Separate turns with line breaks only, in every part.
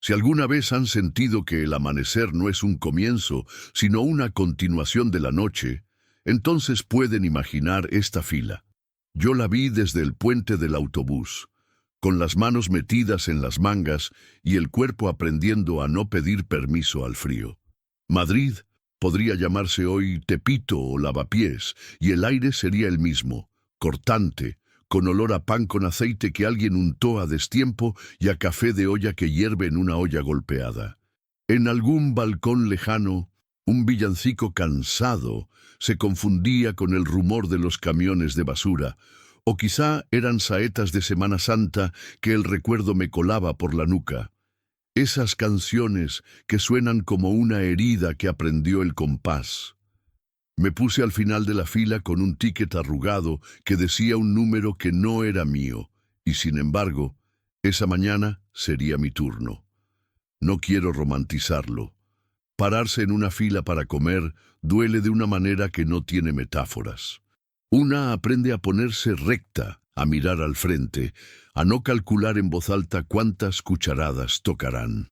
Si alguna vez han sentido que el amanecer no es un comienzo, sino una continuación de la noche, entonces pueden imaginar esta fila. Yo la vi desde el puente del autobús, con las manos metidas en las mangas y el cuerpo aprendiendo a no pedir permiso al frío. Madrid podría llamarse hoy Tepito o Lavapiés, y el aire sería el mismo, cortante, con olor a pan con aceite que alguien untó a destiempo y a café de olla que hierve en una olla golpeada. En algún balcón lejano, un villancico cansado se confundía con el rumor de los camiones de basura, o quizá eran saetas de Semana Santa que el recuerdo me colaba por la nuca. Esas canciones que suenan como una herida que aprendió el compás. Me puse al final de la fila con un ticket arrugado que decía un número que no era mío, y sin embargo, esa mañana sería mi turno. No quiero romantizarlo. Pararse en una fila para comer duele de una manera que no tiene metáforas. Una aprende a ponerse recta, a mirar al frente, a no calcular en voz alta cuántas cucharadas tocarán.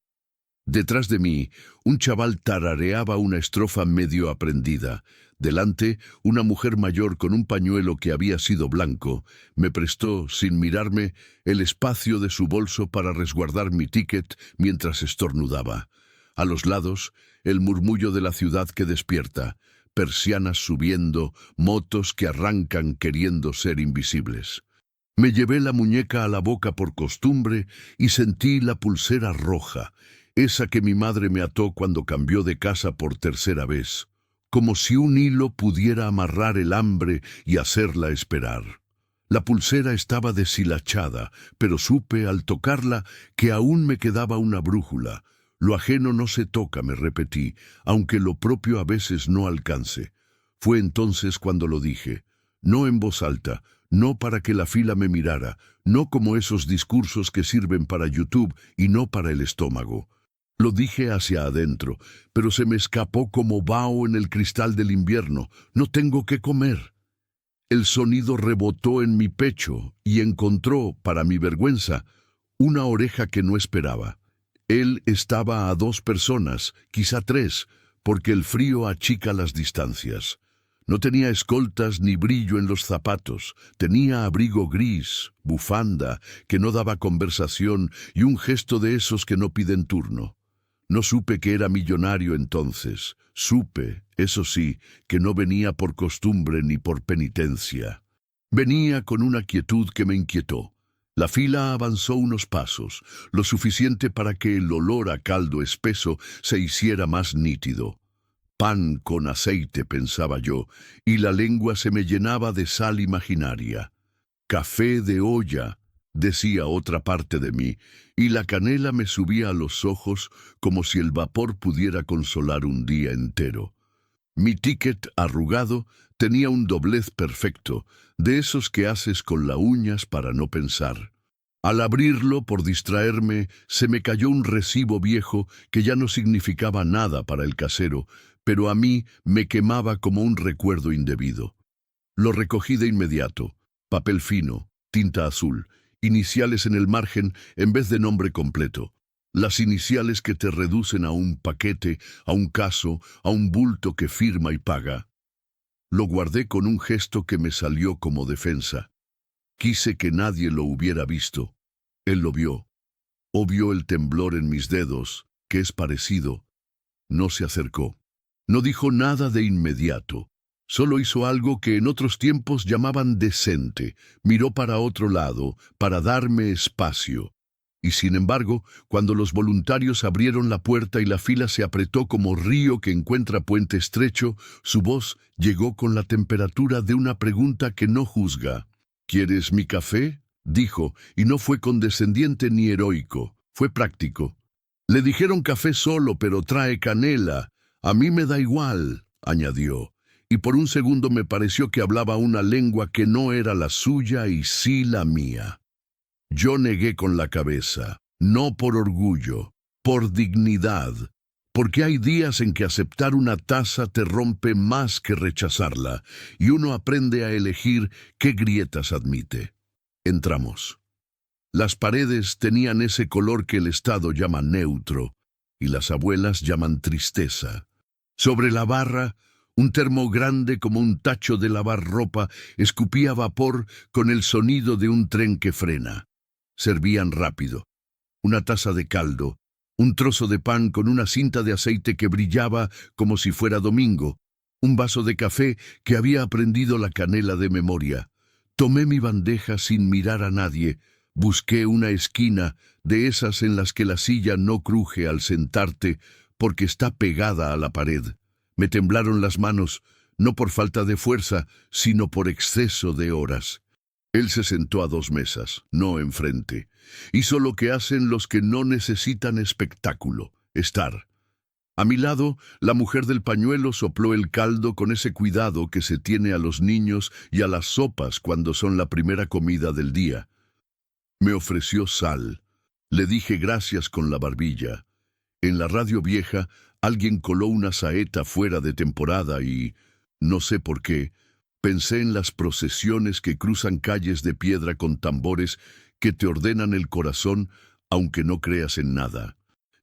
Detrás de mí, un chaval tarareaba una estrofa medio aprendida. Delante, una mujer mayor con un pañuelo que había sido blanco me prestó, sin mirarme, el espacio de su bolso para resguardar mi ticket mientras estornudaba. A los lados, el murmullo de la ciudad que despierta, persianas subiendo, motos que arrancan queriendo ser invisibles. Me llevé la muñeca a la boca por costumbre y sentí la pulsera roja, esa que mi madre me ató cuando cambió de casa por tercera vez, como si un hilo pudiera amarrar el hambre y hacerla esperar. La pulsera estaba deshilachada, pero supe al tocarla que aún me quedaba una brújula. Lo ajeno no se toca, me repetí, aunque lo propio a veces no alcance. Fue entonces cuando lo dije, no en voz alta, no para que la fila me mirara, no como esos discursos que sirven para YouTube y no para el estómago. Lo dije hacia adentro, pero se me escapó como vaho en el cristal del invierno. No tengo que comer. El sonido rebotó en mi pecho y encontró, para mi vergüenza, una oreja que no esperaba. Él estaba a 2 personas, quizá 3, porque el frío achica las distancias. No tenía escoltas ni brillo en los zapatos, tenía abrigo gris, bufanda, que no daba conversación y un gesto de esos que no piden turno. No supe que era millonario entonces, supe, eso sí, que no venía por costumbre ni por penitencia. Venía con una quietud que me inquietó. La fila avanzó unos pasos, lo suficiente para que el olor a caldo espeso se hiciera más nítido. Pan con aceite, pensaba yo, y la lengua se me llenaba de sal imaginaria. Café de olla, decía otra parte de mí, y la canela me subía a los ojos como si el vapor pudiera consolar un día entero. Mi ticket arrugado tenía un doblez perfecto, de esos que haces con las uñas para no pensar. Al abrirlo, por distraerme, se me cayó un recibo viejo que ya no significaba nada para el casero, pero a mí me quemaba como un recuerdo indebido. Lo recogí de inmediato, papel fino, tinta azul, iniciales en el margen en vez de nombre completo. Las iniciales que te reducen a un paquete, a un caso, a un bulto que firma y paga. Lo guardé con un gesto que me salió como defensa. Quise que nadie lo hubiera visto. Él lo vio. O vio el temblor en mis dedos, que es parecido. No se acercó. No dijo nada de inmediato. Solo hizo algo que en otros tiempos llamaban decente. Miró para otro lado, para darme espacio. Y sin embargo, cuando los voluntarios abrieron la puerta y la fila se apretó como río que encuentra puente estrecho, su voz llegó con la temperatura de una pregunta que no juzga. ¿Quieres mi café?, dijo, y no fue condescendiente ni heroico, fue práctico. Le dijeron café solo, pero trae canela. A mí me da igual, añadió, y por un segundo me pareció que hablaba una lengua que no era la suya y sí la mía. Yo negué con la cabeza, no por orgullo, por dignidad, porque hay días en que aceptar una taza te rompe más que rechazarla, y uno aprende a elegir qué grietas admite. Entramos. Las paredes tenían ese color que el Estado llama neutro y las abuelas llaman tristeza. Sobre la barra, un termo grande como un tacho de lavar ropa escupía vapor con el sonido de un tren que frena. Servían rápido. Una taza de caldo, un trozo de pan con una cinta de aceite que brillaba como si fuera domingo, un vaso de café que había aprendido la canela de memoria. Tomé mi bandeja sin mirar a nadie. Busqué una esquina de esas en las que la silla no cruje al sentarte porque está pegada a la pared. Me temblaron las manos, no por falta de fuerza, sino por exceso de horas. Él se sentó a 2 mesas, no enfrente. Hizo lo que hacen los que no necesitan espectáculo, estar. A mi lado, la mujer del pañuelo sopló el caldo con ese cuidado que se tiene a los niños y a las sopas cuando son la primera comida del día. Me ofreció sal. Le dije gracias con la barbilla. En la radio vieja, alguien coló una saeta fuera de temporada y, no sé por qué, pensé en las procesiones que cruzan calles de piedra con tambores que te ordenan el corazón, aunque no creas en nada.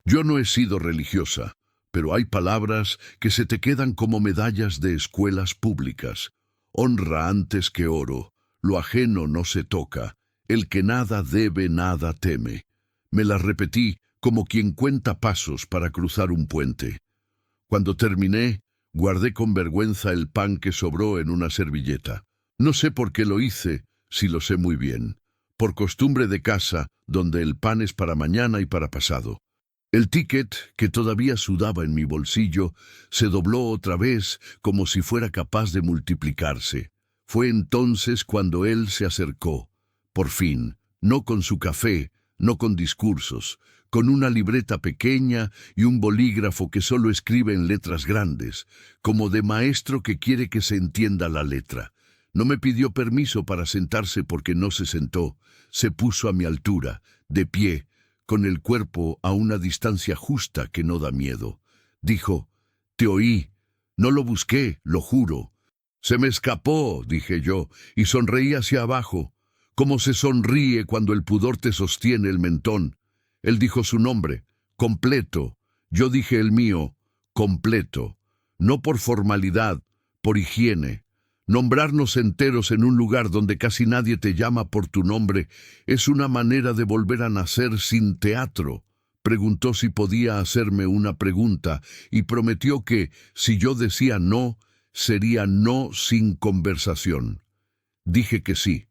Yo no he sido religiosa, pero hay palabras que se te quedan como medallas de escuelas públicas. Honra antes que oro, lo ajeno no se toca. El que nada debe, nada teme. Me las repetí como quien cuenta pasos para cruzar un puente. Cuando terminé, guardé con vergüenza el pan que sobró en una servilleta. No sé por qué lo hice, si lo sé muy bien. Por costumbre de casa, donde el pan es para mañana y para pasado. El ticket, que todavía sudaba en mi bolsillo, se dobló otra vez como si fuera capaz de multiplicarse. Fue entonces cuando él se acercó. Por fin, no con su café, no con discursos, con una libreta pequeña y un bolígrafo que solo escribe en letras grandes, como de maestro que quiere que se entienda la letra. No me pidió permiso para sentarse porque no se sentó. Se puso a mi altura, de pie, con el cuerpo a una distancia justa que no da miedo. Dijo, «Te oí. No lo busqué, lo juro». «Se me escapó», dije yo, y sonreí hacia abajo. Como se sonríe cuando el pudor te sostiene el mentón. Él dijo su nombre, completo. Yo dije el mío, completo. No por formalidad, por higiene. Nombrarnos enteros en un lugar donde casi nadie te llama por tu nombre es una manera de volver a nacer sin teatro. Preguntó si podía hacerme una pregunta y prometió que, si yo decía no, sería no sin conversación. Dije que sí.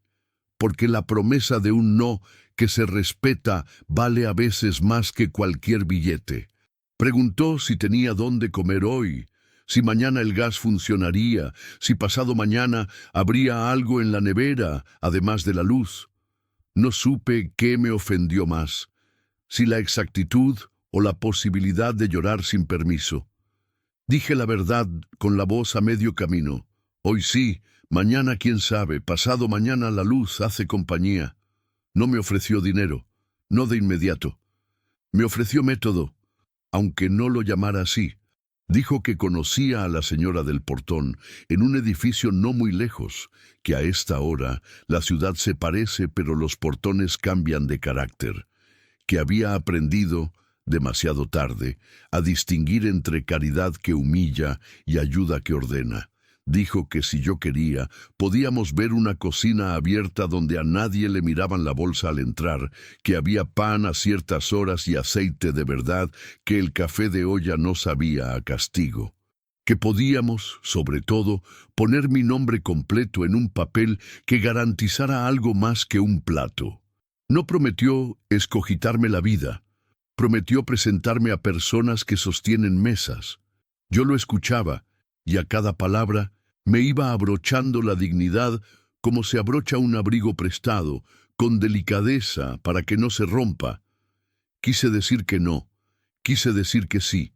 Porque la promesa de un no que se respeta vale a veces más que cualquier billete. Preguntó si tenía dónde comer hoy, si mañana el gas funcionaría, si pasado mañana habría algo en la nevera, además de la luz. No supe qué me ofendió más, si la exactitud o la posibilidad de llorar sin permiso. Dije la verdad con la voz a medio camino. Hoy sí, mañana quién sabe, pasado mañana la luz hace compañía. No me ofreció dinero, no de inmediato. Me ofreció método, aunque no lo llamara así. Dijo que conocía a la señora del portón en un edificio no muy lejos, que a esta hora la ciudad se parece pero los portones cambian de carácter, que había aprendido, demasiado tarde, a distinguir entre caridad que humilla y ayuda que ordena. Dijo que si yo quería, podíamos ver una cocina abierta donde a nadie le miraban la bolsa al entrar, que había pan a ciertas horas y aceite de verdad, que el café de olla no sabía a castigo. Que podíamos, sobre todo, poner mi nombre completo en un papel que garantizara algo más que un plato. No prometió escogitarme la vida. Prometió presentarme a personas que sostienen mesas. Yo lo escuchaba, y a cada palabra me iba abrochando la dignidad como se abrocha un abrigo prestado, con delicadeza para que no se rompa. Quise decir que no, quise decir que sí,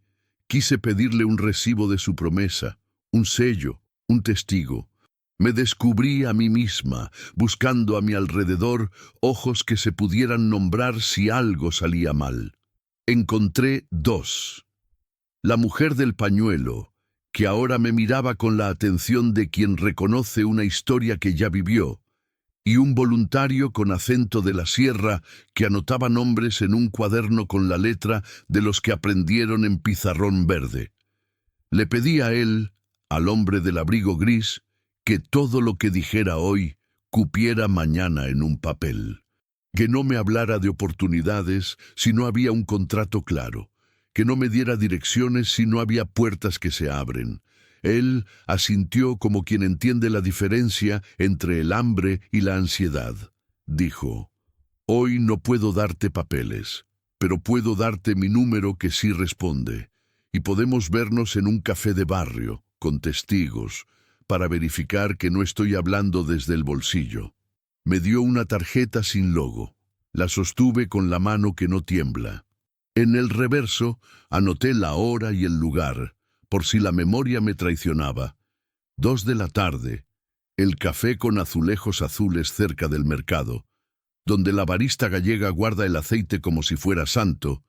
quise pedirle un recibo de su promesa, un sello, un testigo. Me descubrí a mí misma, buscando a mi alrededor ojos que se pudieran nombrar si algo salía mal. Encontré 2. La mujer del pañuelo, que ahora me miraba con la atención de quien reconoce una historia que ya vivió, y un voluntario con acento de la sierra que anotaba nombres en un cuaderno con la letra de los que aprendieron en pizarrón verde. Le pedí a él, al hombre del abrigo gris, que todo lo que dijera hoy cupiera mañana en un papel. Que no me hablara de oportunidades si no había un contrato claro, que no me diera direcciones si no había puertas que se abren. Él asintió como quien entiende la diferencia entre el hambre y la ansiedad. Dijo: «Hoy no puedo darte papeles, pero puedo darte mi número que sí responde, y podemos vernos en un café de barrio, con testigos, para verificar que no estoy hablando desde el bolsillo». Me dio una tarjeta sin logo. La sostuve con la mano que no tiembla. En el reverso anoté la hora y el lugar, por si la memoria me traicionaba. 2 de la tarde, el café con azulejos azules cerca del mercado, donde la barista gallega guarda el aceite como si fuera santo,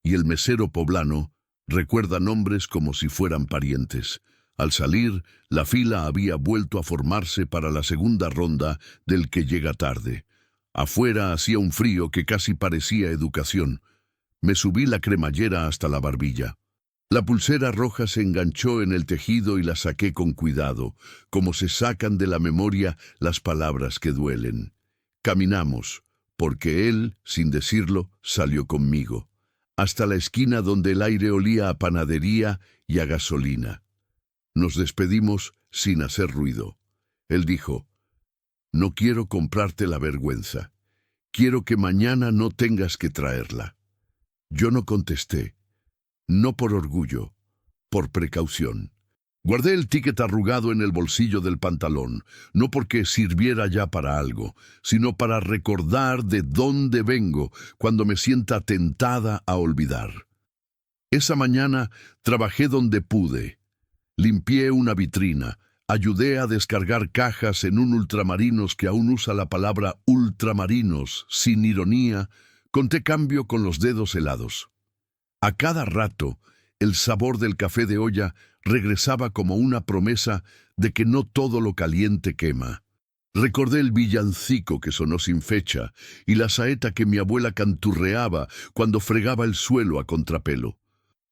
y el mesero poblano recuerda nombres como si fueran parientes. Al salir, la fila había vuelto a formarse para la segunda ronda del que llega tarde. Afuera hacía un frío que casi parecía educación. Me subí la cremallera hasta la barbilla. La pulsera roja se enganchó en el tejido y la saqué con cuidado, como se sacan de la memoria las palabras que duelen. Caminamos, porque él, sin decirlo, salió conmigo, hasta la esquina donde el aire olía a panadería y a gasolina. Nos despedimos sin hacer ruido. Él dijo: «No quiero comprarte la vergüenza. Quiero que mañana no tengas que traerla». Yo no contesté, no por orgullo, por precaución. Guardé el ticket arrugado en el bolsillo del pantalón, no porque sirviera ya para algo, sino para recordar de dónde vengo cuando me sienta tentada a olvidar. Esa mañana trabajé donde pude. Limpié una vitrina, ayudé a descargar cajas en un ultramarinos que aún usa la palabra ultramarinos, sin ironía. Conté cambio con los dedos helados. A cada rato, el sabor del café de olla regresaba como una promesa de que no todo lo caliente quema. Recordé el villancico que sonó sin fecha y la saeta que mi abuela canturreaba cuando fregaba el suelo a contrapelo.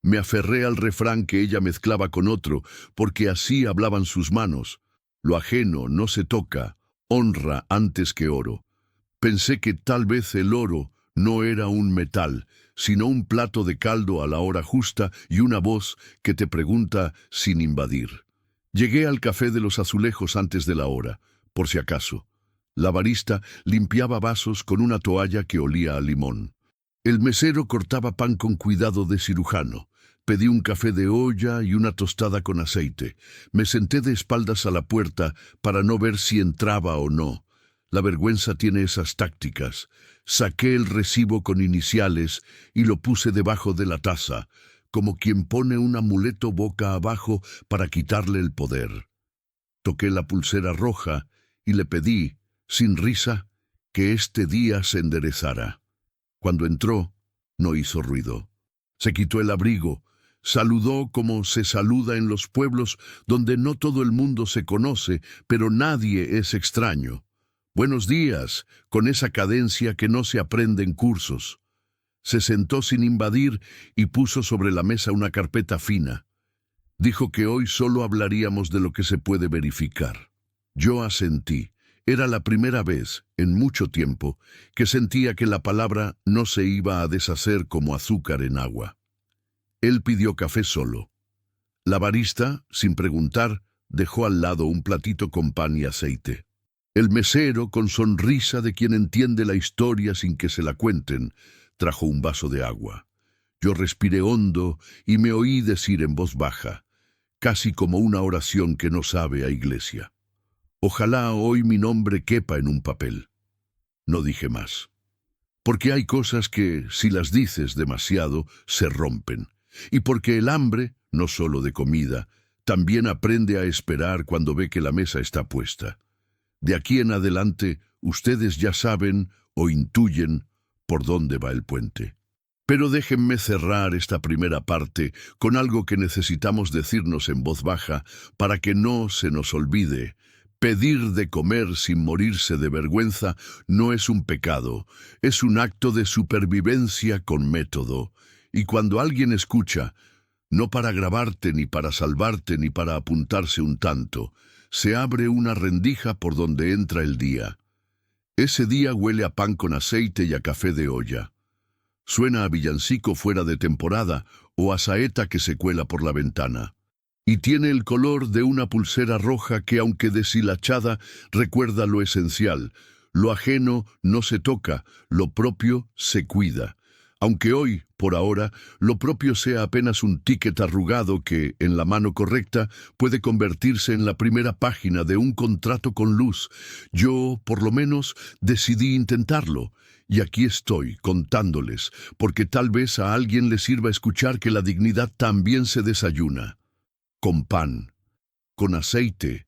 Me aferré al refrán que ella mezclaba con otro, porque así hablaban sus manos. Lo ajeno no se toca, honra antes que oro. Pensé que tal vez el oro no era un metal, sino un plato de caldo a la hora justa y una voz que te pregunta sin invadir. Llegué al café de los azulejos antes de la hora, por si acaso. La barista limpiaba vasos con una toalla que olía a limón. El mesero cortaba pan con cuidado de cirujano. Pedí un café de olla y una tostada con aceite. Me senté de espaldas a la puerta para no ver si entraba o no. La vergüenza tiene esas tácticas. Saqué el recibo con iniciales y lo puse debajo de la taza, como quien pone un amuleto boca abajo para quitarle el poder. Toqué la pulsera roja y le pedí, sin risa, que este día se enderezara. Cuando entró, no hizo ruido. Se quitó el abrigo, saludó como se saluda en los pueblos donde no todo el mundo se conoce, pero nadie es extraño. «Buenos días», con esa cadencia que no se aprende en cursos. Se sentó sin invadir y puso sobre la mesa una carpeta fina. Dijo que hoy solo hablaríamos de lo que se puede verificar. Yo asentí. Era la primera vez, en mucho tiempo, que sentía que la palabra no se iba a deshacer como azúcar en agua. Él pidió café solo. La barista, sin preguntar, dejó al lado un platito con pan y aceite. El mesero, con sonrisa de quien entiende la historia sin que se la cuenten, trajo un vaso de agua. Yo respiré hondo y me oí decir en voz baja, casi como una oración que no sabe a iglesia: «Ojalá hoy mi nombre quepa en un papel». No dije más. Porque hay cosas que, si las dices demasiado, se rompen. Y porque el hambre, no solo de comida, también aprende a esperar cuando ve que la mesa está puesta. De aquí en adelante, ustedes ya saben o intuyen por dónde va el puente. Pero déjenme cerrar esta primera parte con algo que necesitamos decirnos en voz baja para que no se nos olvide, Pedir de comer sin morirse de vergüenza no es un pecado, es un acto de supervivencia con método. Y cuando alguien escucha, no para grabarte, ni para salvarte, ni para apuntarse un tanto, se abre una rendija por donde entra el día. Ese día huele a pan con aceite y a café de olla. Suena a villancico fuera de temporada o a saeta que se cuela por la ventana. Y tiene el color de una pulsera roja que, aunque deshilachada, recuerda lo esencial. Lo ajeno no se toca, lo propio se cuida. Aunque hoy, por ahora, lo propio sea apenas un ticket arrugado que, en la mano correcta, puede convertirse en la primera página de un contrato con luz. Yo, por lo menos, decidí intentarlo. Y aquí estoy, contándoles, porque tal vez a alguien le sirva escuchar que la dignidad también se desayuna. Con pan, con aceite,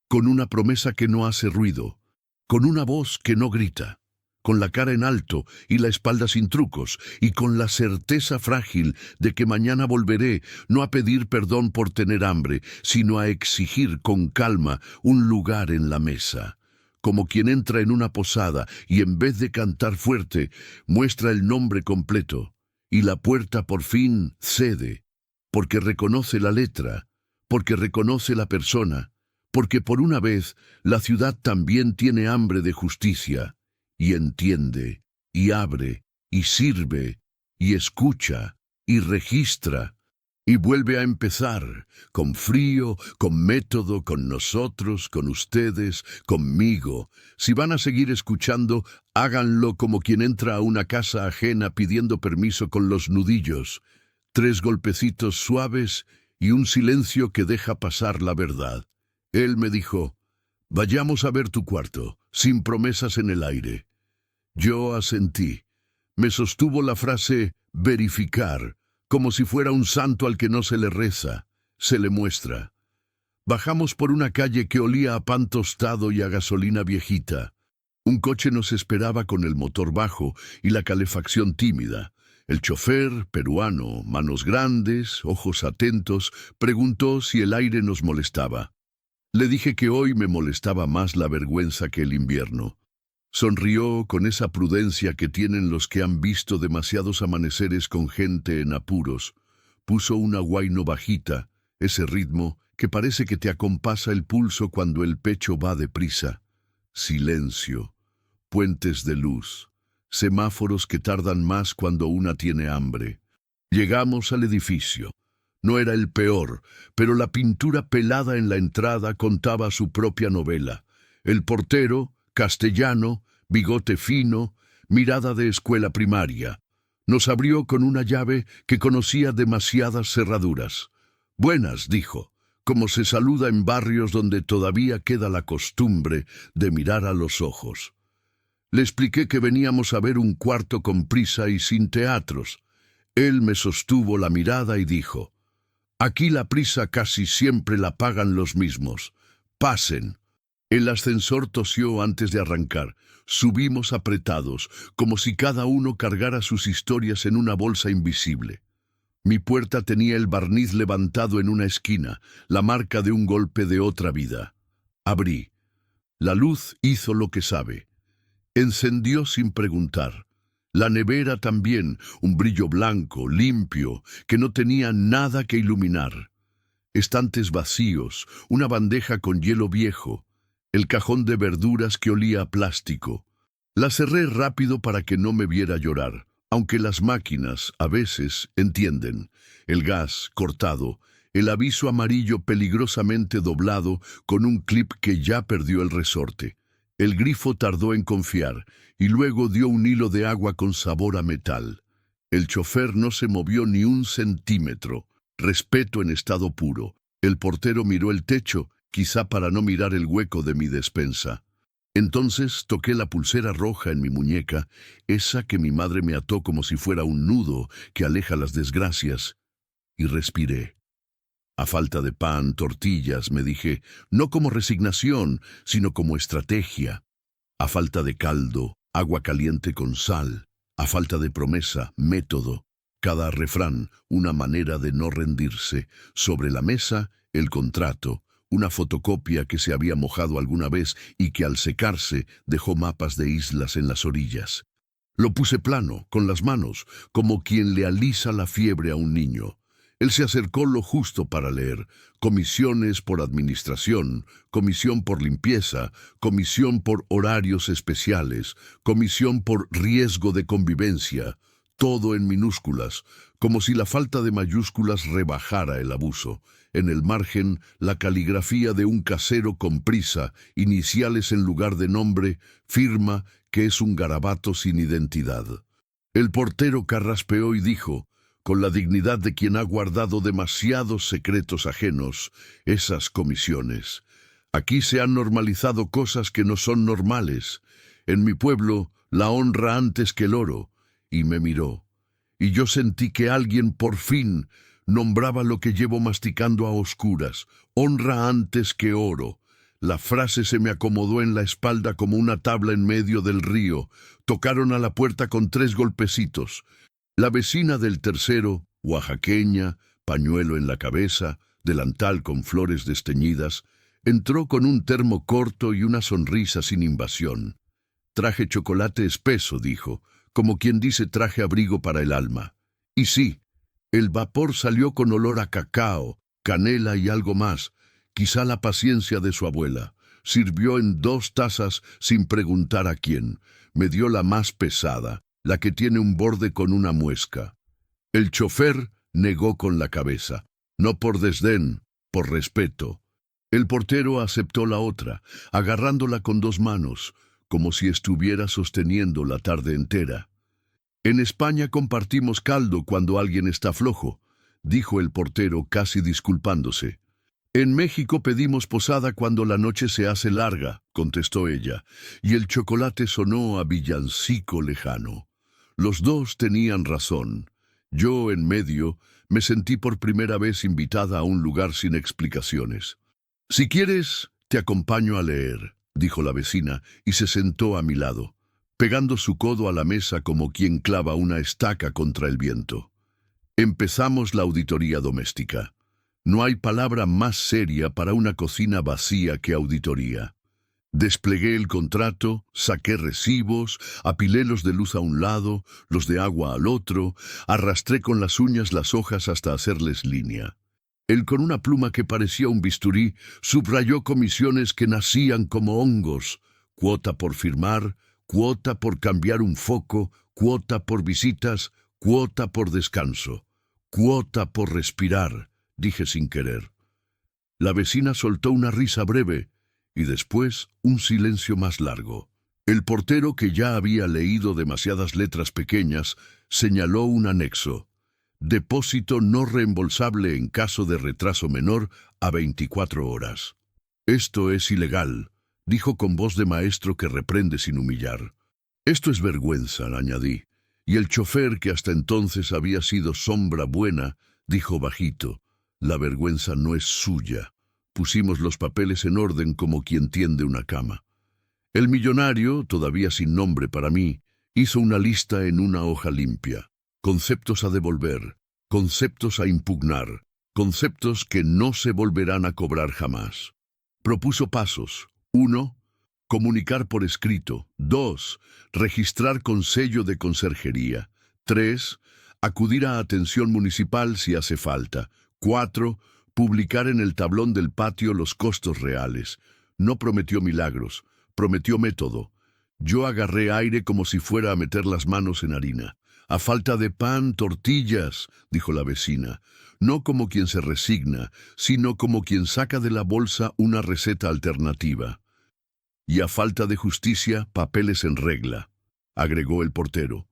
con una promesa que no hace ruido, con una voz que no grita, con la cara en alto y la espalda sin trucos, y con la certeza frágil de que mañana volveré, no a pedir perdón por tener hambre, sino a exigir con calma un lugar en la mesa. Como quien entra en una posada y en vez de cantar fuerte, muestra el nombre completo, y la puerta por fin cede, porque reconoce la letra, porque reconoce la persona, porque por una vez la ciudad también tiene hambre de justicia, y entiende, y abre, y sirve, y escucha, y registra, y vuelve a empezar, con frío, con método, con nosotros, con ustedes, conmigo. Si van a seguir escuchando, háganlo como quien entra a una casa ajena pidiendo permiso con los nudillos. 3 golpecitos suaves y un silencio que deja pasar la verdad. Él me dijo, vayamos a ver tu cuarto, sin promesas en el aire. Yo asentí. Me sostuvo la frase verificar, como si fuera un santo al que no se le reza, se le muestra. Bajamos por una calle que olía a pan tostado y a gasolina viejita. Un coche nos esperaba con el motor bajo y la calefacción tímida. El chofer, peruano, manos grandes, ojos atentos, preguntó si el aire nos molestaba. Le dije que hoy me molestaba más la vergüenza que el invierno. Sonrió con esa prudencia que tienen los que han visto demasiados amaneceres con gente en apuros. Puso una guayno bajita, ese ritmo que parece que te acompasa el pulso cuando el pecho va deprisa. Silencio, puentes de luz, semáforos que tardan más cuando una tiene hambre. Llegamos al edificio. No era el peor, pero la pintura pelada en la entrada contaba su propia novela. El portero, castellano, bigote fino, mirada de escuela primaria. Nos abrió con una llave que conocía demasiadas cerraduras. Buenas, dijo, como se saluda en barrios donde todavía queda la costumbre de mirar a los ojos. Le expliqué que veníamos a ver un cuarto con prisa y sin teatros. Él me sostuvo la mirada y dijo, aquí la prisa casi siempre la pagan los mismos. Pasen. El ascensor tosió antes de arrancar. Subimos apretados, como si cada uno cargara sus historias en una bolsa invisible. Mi puerta tenía el barniz levantado en una esquina, la marca de un golpe de otra vida. Abrí. La luz hizo lo que sabe. Encendió sin preguntar. La nevera también, un brillo blanco, limpio, que no tenía nada que iluminar. Estantes vacíos, una bandeja con hielo viejo, el cajón de verduras que olía a plástico. La cerré rápido para que no me viera llorar, aunque las máquinas, a veces, entienden. El gas cortado, el aviso amarillo peligrosamente doblado con un clip que ya perdió el resorte. El grifo tardó en confiar, y luego dio un hilo de agua con sabor a metal. El chofer no se movió ni un centímetro. Respeto en estado puro. El portero miró el techo, quizá para no mirar el hueco de mi despensa. Entonces toqué la pulsera roja en mi muñeca, esa que mi madre me ató como si fuera un nudo que aleja las desgracias, y respiré. A falta de pan, tortillas, me dije, no como resignación, sino como estrategia. A falta de caldo, agua caliente con sal. A falta de promesa, método. Cada refrán, una manera de no rendirse. Sobre la mesa, el contrato, una fotocopia que se había mojado alguna vez y que al secarse dejó mapas de islas en las orillas. Lo puse plano, con las manos, como quien le alisa la fiebre a un niño. Él se acercó lo justo para leer: comisiones por administración, comisión por limpieza, comisión por horarios especiales, comisión por riesgo de convivencia, todo en minúsculas, como si la falta de mayúsculas rebajara el abuso. En el margen, la caligrafía de un casero con prisa, iniciales en lugar de nombre, firma que es un garabato sin identidad. El portero carraspeó y dijo, con la dignidad de quien ha guardado demasiados secretos ajenos, esas comisiones. Aquí se han normalizado cosas que no son normales. En mi pueblo, la honra antes que el oro. Y me miró. Y yo sentí que alguien por fin nombraba lo que llevo masticando a oscuras: honra antes que oro. La frase se me acomodó en la espalda como una tabla en medio del río. Tocaron a la puerta con 3 golpecitos. La vecina del tercero, oaxaqueña, pañuelo en la cabeza, delantal con flores desteñidas, entró con un termo corto y una sonrisa sin invasión. Traje chocolate espeso, dijo, como quien dice traje abrigo para el alma. Y sí, el vapor salió con olor a cacao, canela y algo más, quizá la paciencia de su abuela. Sirvió en 2 tazas sin preguntar a quién. Me dio la más pesada, la que tiene un borde con una muesca. El chofer negó con la cabeza, no por desdén, por respeto. El portero aceptó la otra, agarrándola con 2 manos, como si estuviera sosteniendo la tarde entera. En España compartimos caldo cuando alguien está flojo, dijo el portero casi disculpándose. En México pedimos posada cuando la noche se hace larga, contestó ella, y el chocolate sonó a villancico lejano. Los 2 tenían razón. Yo, en medio, me sentí por primera vez invitada a un lugar sin explicaciones. Si quieres, te acompaño a leer, dijo la vecina, y se sentó a mi lado, pegando su codo a la mesa como quien clava una estaca contra el viento. Empezamos la auditoría doméstica. No hay palabra más seria para una cocina vacía que auditoría. Desplegué el contrato, saqué recibos, apilé los de luz a un lado, los de agua al otro, arrastré con las uñas las hojas hasta hacerles línea. Él, con una pluma que parecía un bisturí, subrayó comisiones que nacían como hongos: cuota por firmar, cuota por cambiar un foco, cuota por visitas, cuota por descanso, cuota por respirar, dije sin querer. La vecina soltó una risa breve y después un silencio más largo. El portero, que ya había leído demasiadas letras pequeñas, señaló un anexo: depósito no reembolsable en caso de retraso menor a 24 horas. Esto es ilegal, dijo con voz de maestro que reprende sin humillar. Esto es vergüenza, añadí, y el chofer, que hasta entonces había sido sombra buena, dijo bajito: la vergüenza no es suya. Pusimos los papeles en orden como quien tiende una cama. El millonario, todavía sin nombre para mí, hizo una lista en una hoja limpia: conceptos a devolver, conceptos a impugnar, conceptos que no se volverán a cobrar jamás. Propuso pasos: 1. Comunicar por escrito. 2. Registrar con sello de conserjería. 3. Acudir a atención municipal si hace falta. 4. Publicar en el tablón del patio los costos reales. No prometió milagros, prometió método. Yo agarré aire como si fuera a meter las manos en harina. A falta de pan, tortillas, dijo la vecina, no como quien se resigna, sino como quien saca de la bolsa una receta alternativa. Y a falta de justicia, papeles en regla, agregó el portero.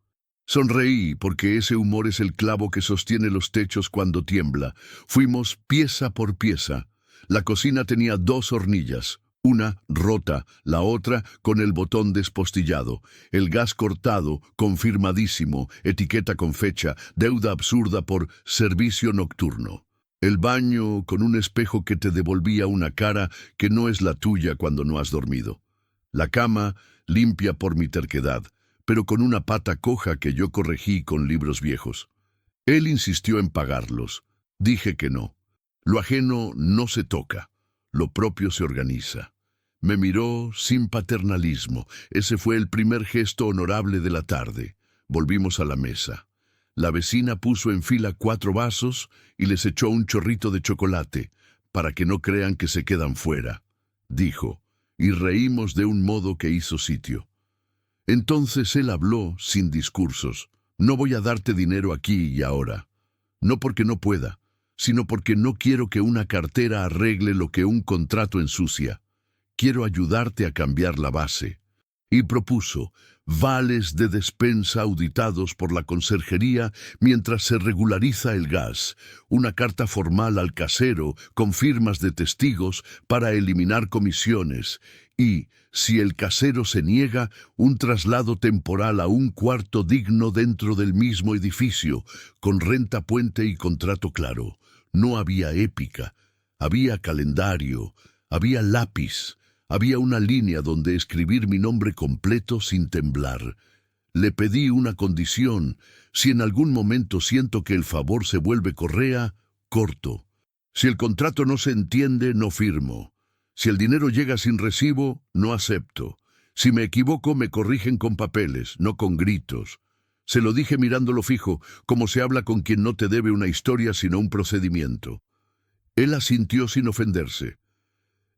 Sonreí, porque ese humor es el clavo que sostiene los techos cuando tiembla. Fuimos pieza por pieza. La cocina tenía 2 hornillas, una rota, la otra con el botón despostillado, el gas cortado, confirmadísimo, etiqueta con fecha, deuda absurda por servicio nocturno. El baño con un espejo que te devolvía una cara que no es la tuya cuando no has dormido. La cama, limpia por mi terquedad, pero con una pata coja que yo corregí con libros viejos. Él insistió en pagarlos. Dije que no. Lo ajeno no se toca. lo propio se organiza. Me miró sin paternalismo. Ese fue el primer gesto honorable de la tarde. Volvimos a la mesa. La vecina puso en fila 4 vasos y les echó un chorrito de chocolate, para que no crean que se quedan fuera, dijo, y reímos de un modo que hizo sitio. Entonces él habló sin discursos. No voy a darte dinero aquí y ahora. No porque no pueda, sino porque no quiero que una cartera arregle lo que un contrato ensucia. Quiero ayudarte a cambiar la base. Y propuso vales de despensa auditados por la conserjería mientras se regulariza el gas, una carta formal al casero con firmas de testigos para eliminar comisiones y, si el casero se niega, un traslado temporal a un cuarto digno dentro del mismo edificio, con renta puente y contrato claro. No había épica, había calendario, había lápiz. Había una línea donde escribir mi nombre completo sin temblar. Le pedí una condición. Si en algún momento siento que el favor se vuelve correa, corto. Si el contrato no se entiende, no firmo. Si el dinero llega sin recibo, no acepto. Si me equivoco, me corrigen con papeles, no con gritos. Se lo dije mirándolo fijo, como se habla con quien no te debe una historia sino un procedimiento. Él asintió sin ofenderse.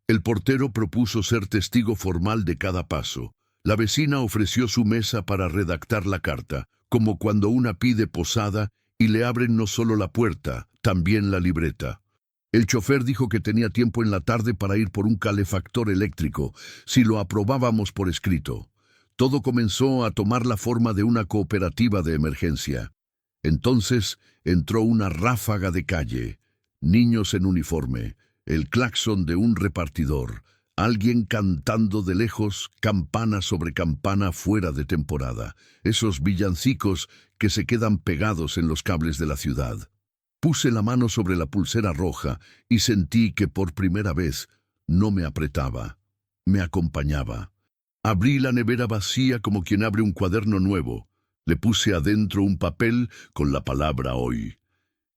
El portero propuso ser testigo formal de cada paso. La vecina ofreció su mesa para redactar la carta, como cuando una pide posada y le abren no solo la puerta, también la libreta. El chofer dijo que tenía tiempo en la tarde para ir por un calefactor eléctrico, si lo aprobábamos por escrito. Todo comenzó a tomar la forma de una cooperativa de emergencia. Entonces entró una ráfaga de calle, niños en uniforme, el claxon de un repartidor, alguien cantando de lejos, campana sobre campana fuera de temporada, esos villancicos que se quedan pegados en los cables de la ciudad. Puse la mano sobre la pulsera roja y sentí que por primera vez no me apretaba, me acompañaba. Abrí la nevera vacía como quien abre un cuaderno nuevo. Le puse adentro un papel con la palabra hoy.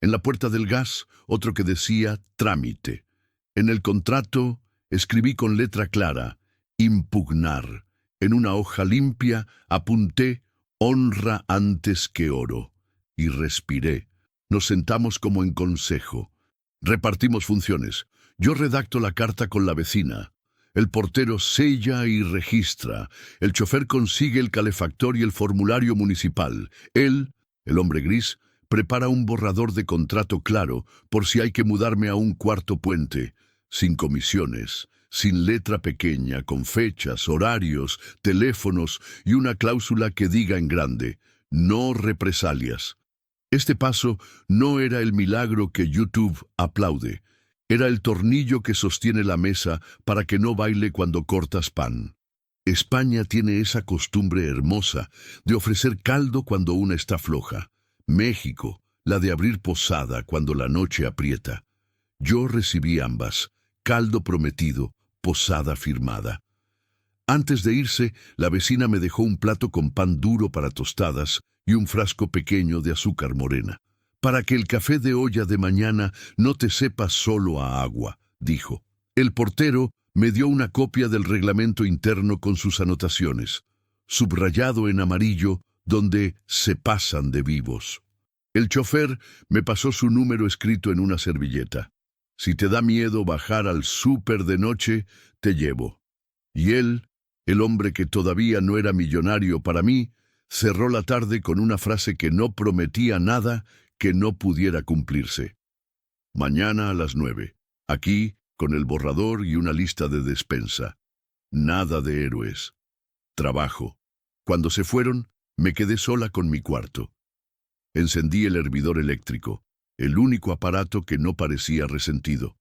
En la puerta del gas, otro que decía trámite. En el contrato, escribí con letra clara, impugnar. En una hoja limpia, apunté, honra antes que oro. Y respiré. Nos sentamos como en consejo. Repartimos funciones. Yo redacto la carta con la vecina. El portero sella y registra. El chofer consigue el calefactor y el formulario municipal. Él, el hombre gris, prepara un borrador de contrato claro por si hay que mudarme a un cuarto puente, sin comisiones, sin letra pequeña, con fechas, horarios, teléfonos y una cláusula que diga en grande, no represalias. Este paso no era el milagro que YouTube aplaude, era el tornillo que sostiene la mesa para que no baile cuando cortas pan. España tiene esa costumbre hermosa de ofrecer caldo cuando una está floja. México, la de abrir posada cuando la noche aprieta. Yo recibí ambas, caldo prometido, posada firmada. Antes de irse, la vecina me dejó un plato con pan duro para tostadas y un frasco pequeño de azúcar morena. Para que el café de olla de mañana no te sepa solo a agua, dijo. El portero me dio una copia del reglamento interno con sus anotaciones, subrayado en amarillo, donde se pasan de vivos. El chofer me pasó su número escrito en una servilleta. Si te da miedo bajar al súper de noche, te llevo. Y él, el hombre que todavía no era millonario para mí, cerró la tarde con una frase que no prometía nada que no pudiera cumplirse. Mañana a las 9, aquí, con el borrador y una lista de despensa. Nada de héroes. Trabajo. Cuando se fueron, me quedé sola con mi cuarto. Encendí el hervidor eléctrico, el único aparato que no parecía resentido.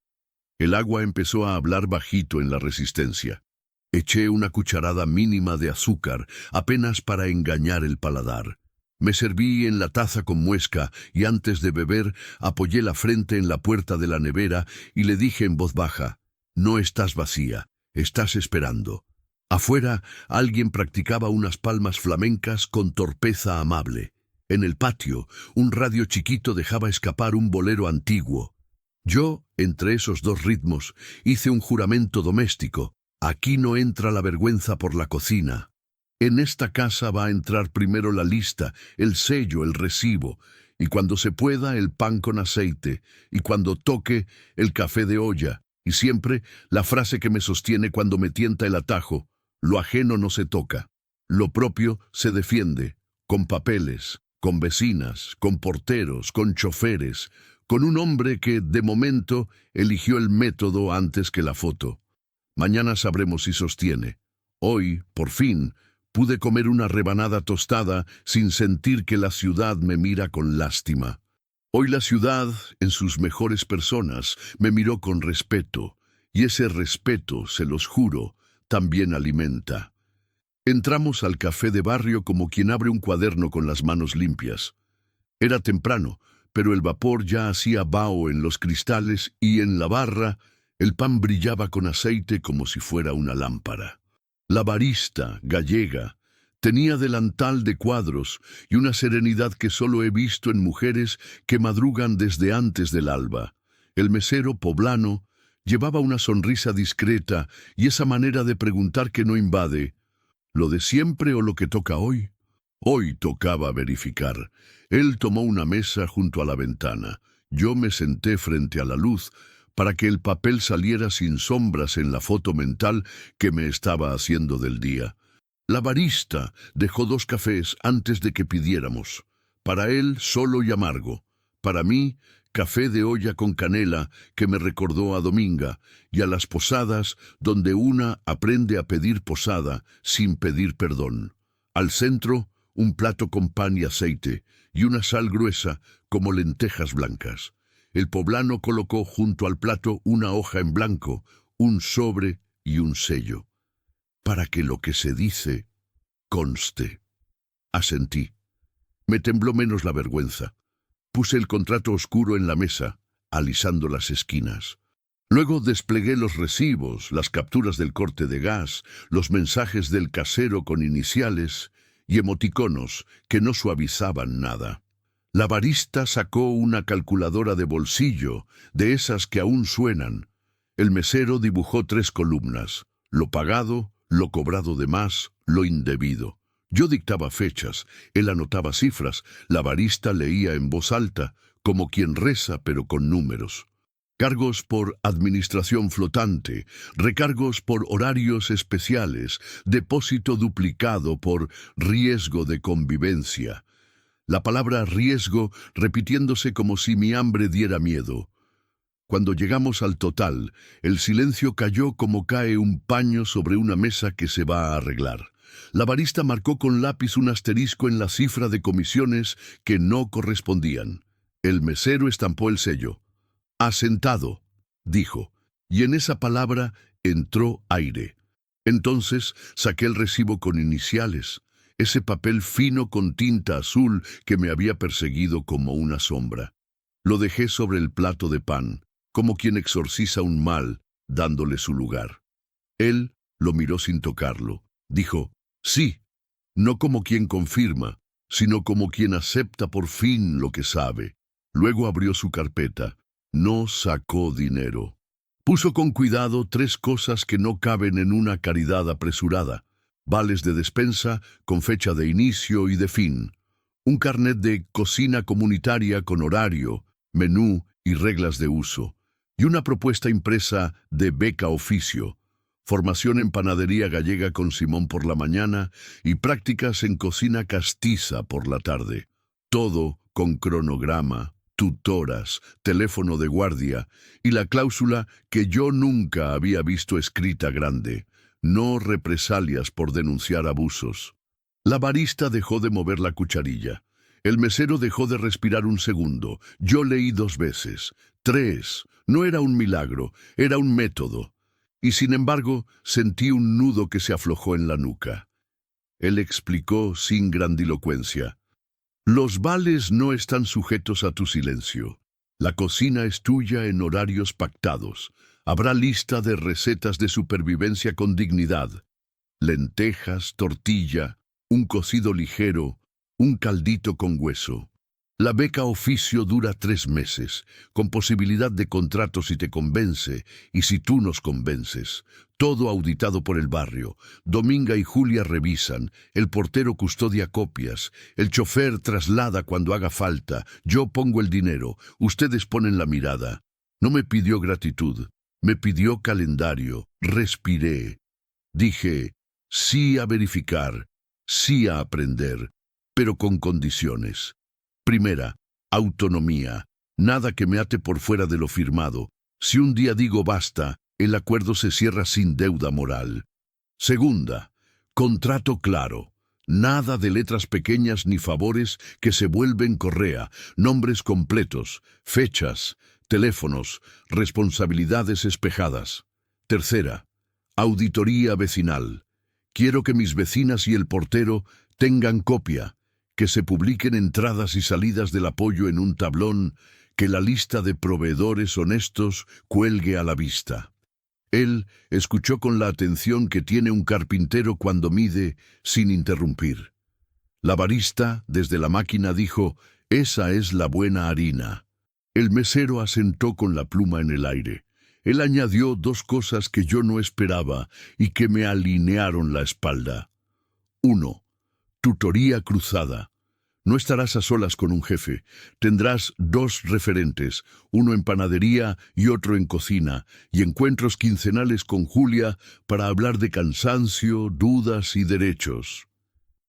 El agua empezó a hablar bajito en la resistencia. Eché una cucharada mínima de azúcar, apenas para engañar el paladar. Me serví en la taza con muesca y antes de beber apoyé la frente en la puerta de la nevera y le dije en voz baja, «No estás vacía, estás esperando». Afuera, alguien practicaba unas palmas flamencas con torpeza amable. En el patio, un radio chiquito dejaba escapar un bolero antiguo. Yo, entre esos dos ritmos, hice un juramento doméstico. Aquí no entra la vergüenza por la cocina. En esta casa va a entrar primero la lista, el sello, el recibo, y cuando se pueda el pan con aceite, y cuando toque el café de olla, y siempre la frase que me sostiene cuando me tienta el atajo: lo ajeno no se toca, lo propio se defiende, con papeles, con vecinas, con porteros, con choferes, con un hombre que, de momento, eligió el método antes que la foto. Mañana sabremos si sostiene. Hoy, por fin, pude comer una rebanada tostada sin sentir que la ciudad me mira con lástima. Hoy la ciudad, en sus mejores personas, me miró con respeto, y ese respeto, se los juro, también alimenta. Entramos al café de barrio como quien abre un cuaderno con las manos limpias. Era temprano, pero el vapor ya hacía vaho en los cristales y en la barra el pan brillaba con aceite como si fuera una lámpara. La barista, gallega, tenía delantal de cuadros y una serenidad que solo he visto en mujeres que madrugan desde antes del alba. El mesero, poblano, llevaba una sonrisa discreta y esa manera de preguntar que no invade: ¿lo de siempre o lo que toca hoy? Hoy tocaba verificar. Él tomó una mesa junto a la ventana. Yo me senté frente a la luz para que el papel saliera sin sombras en la foto mental que me estaba haciendo del día. La barista dejó 2 cafés antes de que pidiéramos. Para él, solo y amargo. Para mí, café de olla con canela que me recordó a Dominga y a las posadas donde una aprende a pedir posada sin pedir perdón. Al centro, un plato con pan y aceite y una sal gruesa como lentejas blancas. El poblano colocó junto al plato una hoja en blanco, un sobre y un sello. Para que lo que se dice conste. Asentí. Me tembló menos la vergüenza. Puse el contrato oscuro en la mesa, alisando las esquinas. Luego desplegué los recibos, las capturas del corte de gas, los mensajes del casero con iniciales y emoticonos que no suavizaban nada. La barista sacó una calculadora de bolsillo, de esas que aún suenan. El mesero dibujó 3 columnas: lo pagado, lo cobrado de más, lo indebido. Yo dictaba fechas, él anotaba cifras, la barista leía en voz alta, como quien reza pero con números. Cargos por administración flotante, recargos por horarios especiales, depósito duplicado por riesgo de convivencia. La palabra riesgo repitiéndose como si mi hambre diera miedo. Cuando llegamos al total, el silencio cayó como cae un paño sobre una mesa que se va a arreglar. La barista marcó con lápiz un asterisco en la cifra de comisiones que no correspondían. El mesero estampó el sello. «Asentado», dijo, y en esa palabra entró aire. Entonces saqué el recibo con iniciales, ese papel fino con tinta azul que me había perseguido como una sombra. Lo dejé sobre el plato de pan, como quien exorciza un mal, dándole su lugar. Él lo miró sin tocarlo. Dijo: «Sí», no como quien confirma, sino como quien acepta por fin lo que sabe. Luego abrió su carpeta. No sacó dinero. Puso con cuidado 3 cosas que no caben en una caridad apresurada: vales de despensa con fecha de inicio y de fin, un carnet de cocina comunitaria con horario, menú y reglas de uso, y una propuesta impresa de beca oficio, formación en panadería gallega con Simón por la mañana y prácticas en cocina castiza por la tarde. Todo con cronograma, tutoras, teléfono de guardia y la cláusula que yo nunca había visto escrita grande: no represalias por denunciar abusos. La barista dejó de mover la cucharilla. El mesero dejó de respirar un segundo. Yo leí 2 veces, 3. No era un milagro, era un método. Y sin embargo, sentí un nudo que se aflojó en la nuca. Él explicó sin grandilocuencia: «Los vales no están sujetos a tu silencio. La cocina es tuya en horarios pactados. Habrá lista de recetas de supervivencia con dignidad: lentejas, tortilla, un cocido ligero, un caldito con hueso. La beca oficio dura 3 meses, con posibilidad de contrato si te convence y si tú nos convences. Todo auditado por el barrio. Dominga y Julia revisan, el portero custodia copias, el chofer traslada cuando haga falta, yo pongo el dinero, ustedes ponen la mirada. No me pidió gratitud, me pidió calendario, respiré. Dije, sí a verificar, sí a aprender, pero con condiciones. Primera, autonomía. Nada que me ate por fuera de lo firmado. Si un día digo basta, el acuerdo se cierra sin deuda moral. Segunda, contrato claro. Nada de letras pequeñas ni favores que se vuelven correa. Nombres completos, fechas, teléfonos, responsabilidades espejadas. Tercera, auditoría vecinal. Quiero que mis vecinas y el portero tengan copia, que se publiquen entradas y salidas del apoyo en un tablón, que la lista de proveedores honestos cuelgue a la vista. Él escuchó con la atención que tiene un carpintero cuando mide sin interrumpir. La barista, desde la máquina, dijo, «Esa es la buena harina». El mesero asentó con la pluma en el aire. Él añadió 2 cosas que yo no esperaba y que me alinearon la espalda. 1. Tutoría cruzada. No estarás a solas con un jefe. Tendrás 2 referentes, uno en panadería y otro en cocina, y encuentros quincenales con Julia para hablar de cansancio, dudas y derechos.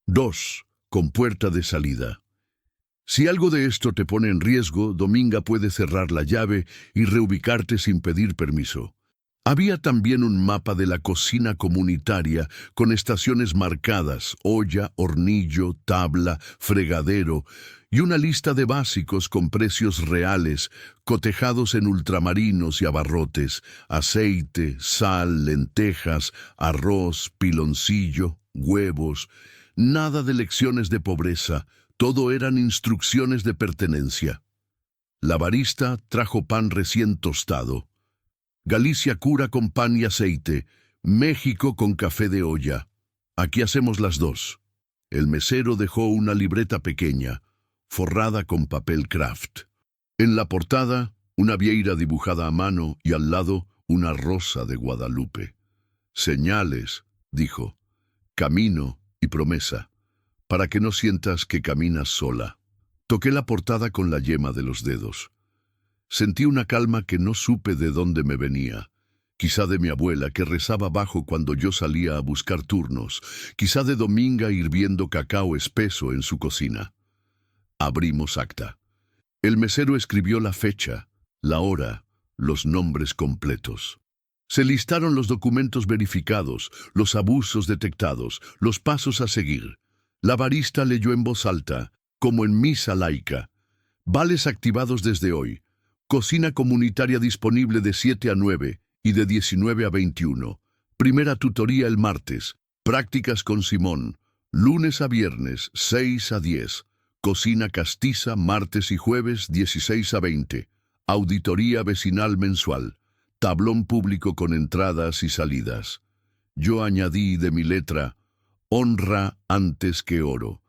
2. Con puerta de salida. Si algo de esto te pone en riesgo, Dominga puede cerrar la llave y reubicarte sin pedir permiso. Había también un mapa de la cocina comunitaria con estaciones marcadas, olla, hornillo, tabla, fregadero, y una lista de básicos con precios reales, cotejados en ultramarinos y abarrotes, aceite, sal, lentejas, arroz, piloncillo, huevos. Nada de lecciones de pobreza, todo eran instrucciones de pertenencia. La barista trajo pan recién tostado. Galicia cura con pan y aceite, México con café de olla. Aquí hacemos las 2. El mesero dejó una libreta pequeña, forrada con papel craft. En la portada, una vieira dibujada a mano y al lado una rosa de Guadalupe. Señales, dijo, camino y promesa, para que no sientas que caminas sola. Toqué la portada con la yema de los dedos. Sentí una calma que no supe de dónde me venía. Quizá de mi abuela, que rezaba bajo cuando yo salía a buscar turnos. Quizá de Dominga hirviendo cacao espeso en su cocina. Abrimos acta. El mesero escribió la fecha, la hora, los nombres completos. Se listaron los documentos verificados, los abusos detectados, los pasos a seguir. La barista leyó en voz alta, como en misa laica. Vales activados desde hoy. Cocina comunitaria disponible de 7 a 9 y de 19 a 21. Primera tutoría el martes. Prácticas con Simón. Lunes a viernes, 6 a 10. Cocina castiza, martes y jueves, 16 a 20. Auditoría vecinal mensual. Tablón público con entradas y salidas. Yo añadí de mi letra, honra antes que oro.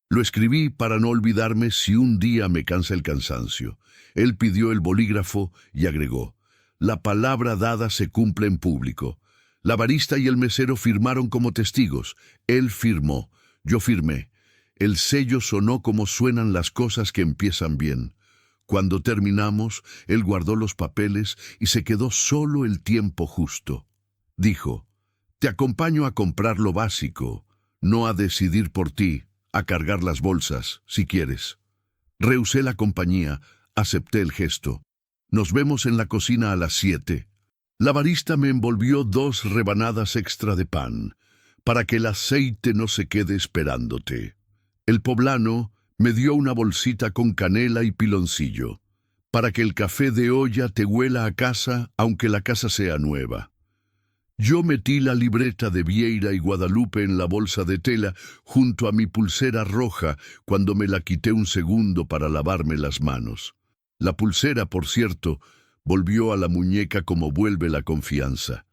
Lo escribí para no olvidarme si un día me cansa el cansancio. Él pidió el bolígrafo y agregó, la palabra dada se cumple en público. La barista y el mesero firmaron como testigos. Él firmó, yo firmé. El sello sonó como suenan las cosas que empiezan bien. Cuando terminamos, él guardó los papeles y se quedó solo el tiempo justo. Dijo, te acompaño a comprar lo básico, no a decidir por ti, a cargar las bolsas, si quieres. Rehusé la compañía, acepté el gesto. Nos vemos en la cocina a las 7. La barista me envolvió 2 rebanadas extra de pan, para que el aceite no se quede esperándote. El poblano me dio una bolsita con canela y piloncillo, para que el café de olla te huela a casa, aunque la casa sea nueva. Yo metí la libreta de Vieira y Guadalupe en la bolsa de tela junto a mi pulsera roja cuando me la quité un segundo para lavarme las manos. La pulsera, por cierto, volvió a la muñeca como vuelve la confianza,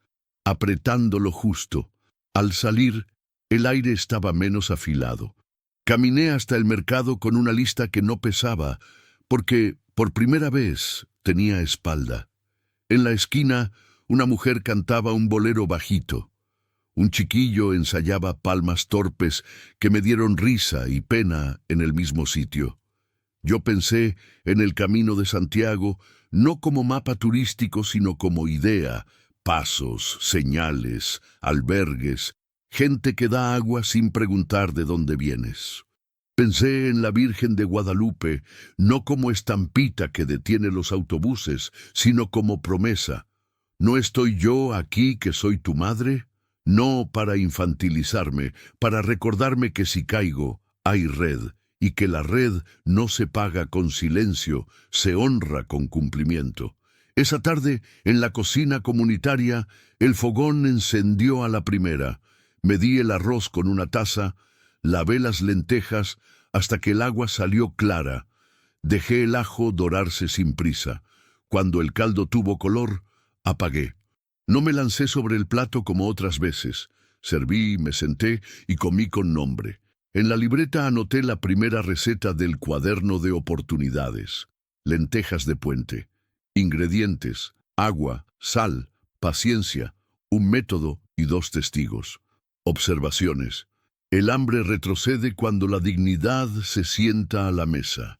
apretando lo justo. Al salir, el aire estaba menos afilado. Caminé hasta el mercado con una lista que no pesaba, porque por primera vez tenía espalda. En la esquina, una mujer cantaba un bolero bajito. Un chiquillo ensayaba palmas torpes que me dieron risa y pena en el mismo sitio. Yo pensé en el Camino de Santiago no como mapa turístico, sino como idea, pasos, señales, albergues, gente que da agua sin preguntar de dónde vienes. Pensé en la Virgen de Guadalupe, no como estampita que detiene los autobuses, sino como promesa. ¿No estoy yo aquí que soy tu madre? No para infantilizarme, para recordarme que si caigo, hay red, y que la red no se paga con silencio, se honra con cumplimiento. Esa tarde, en la cocina comunitaria, el fogón encendió a la primera. Medí el arroz con una taza, lavé las lentejas hasta que el agua salió clara. Dejé el ajo dorarse sin prisa. Cuando el caldo tuvo color, apagué. No me lancé sobre el plato como otras veces. Serví, me senté y comí con nombre. En la libreta anoté la primera receta del cuaderno de oportunidades. Lentejas de puente. Ingredientes: agua, sal, paciencia, un método y 2 testigos. Observaciones. El hambre retrocede cuando la dignidad se sienta a la mesa.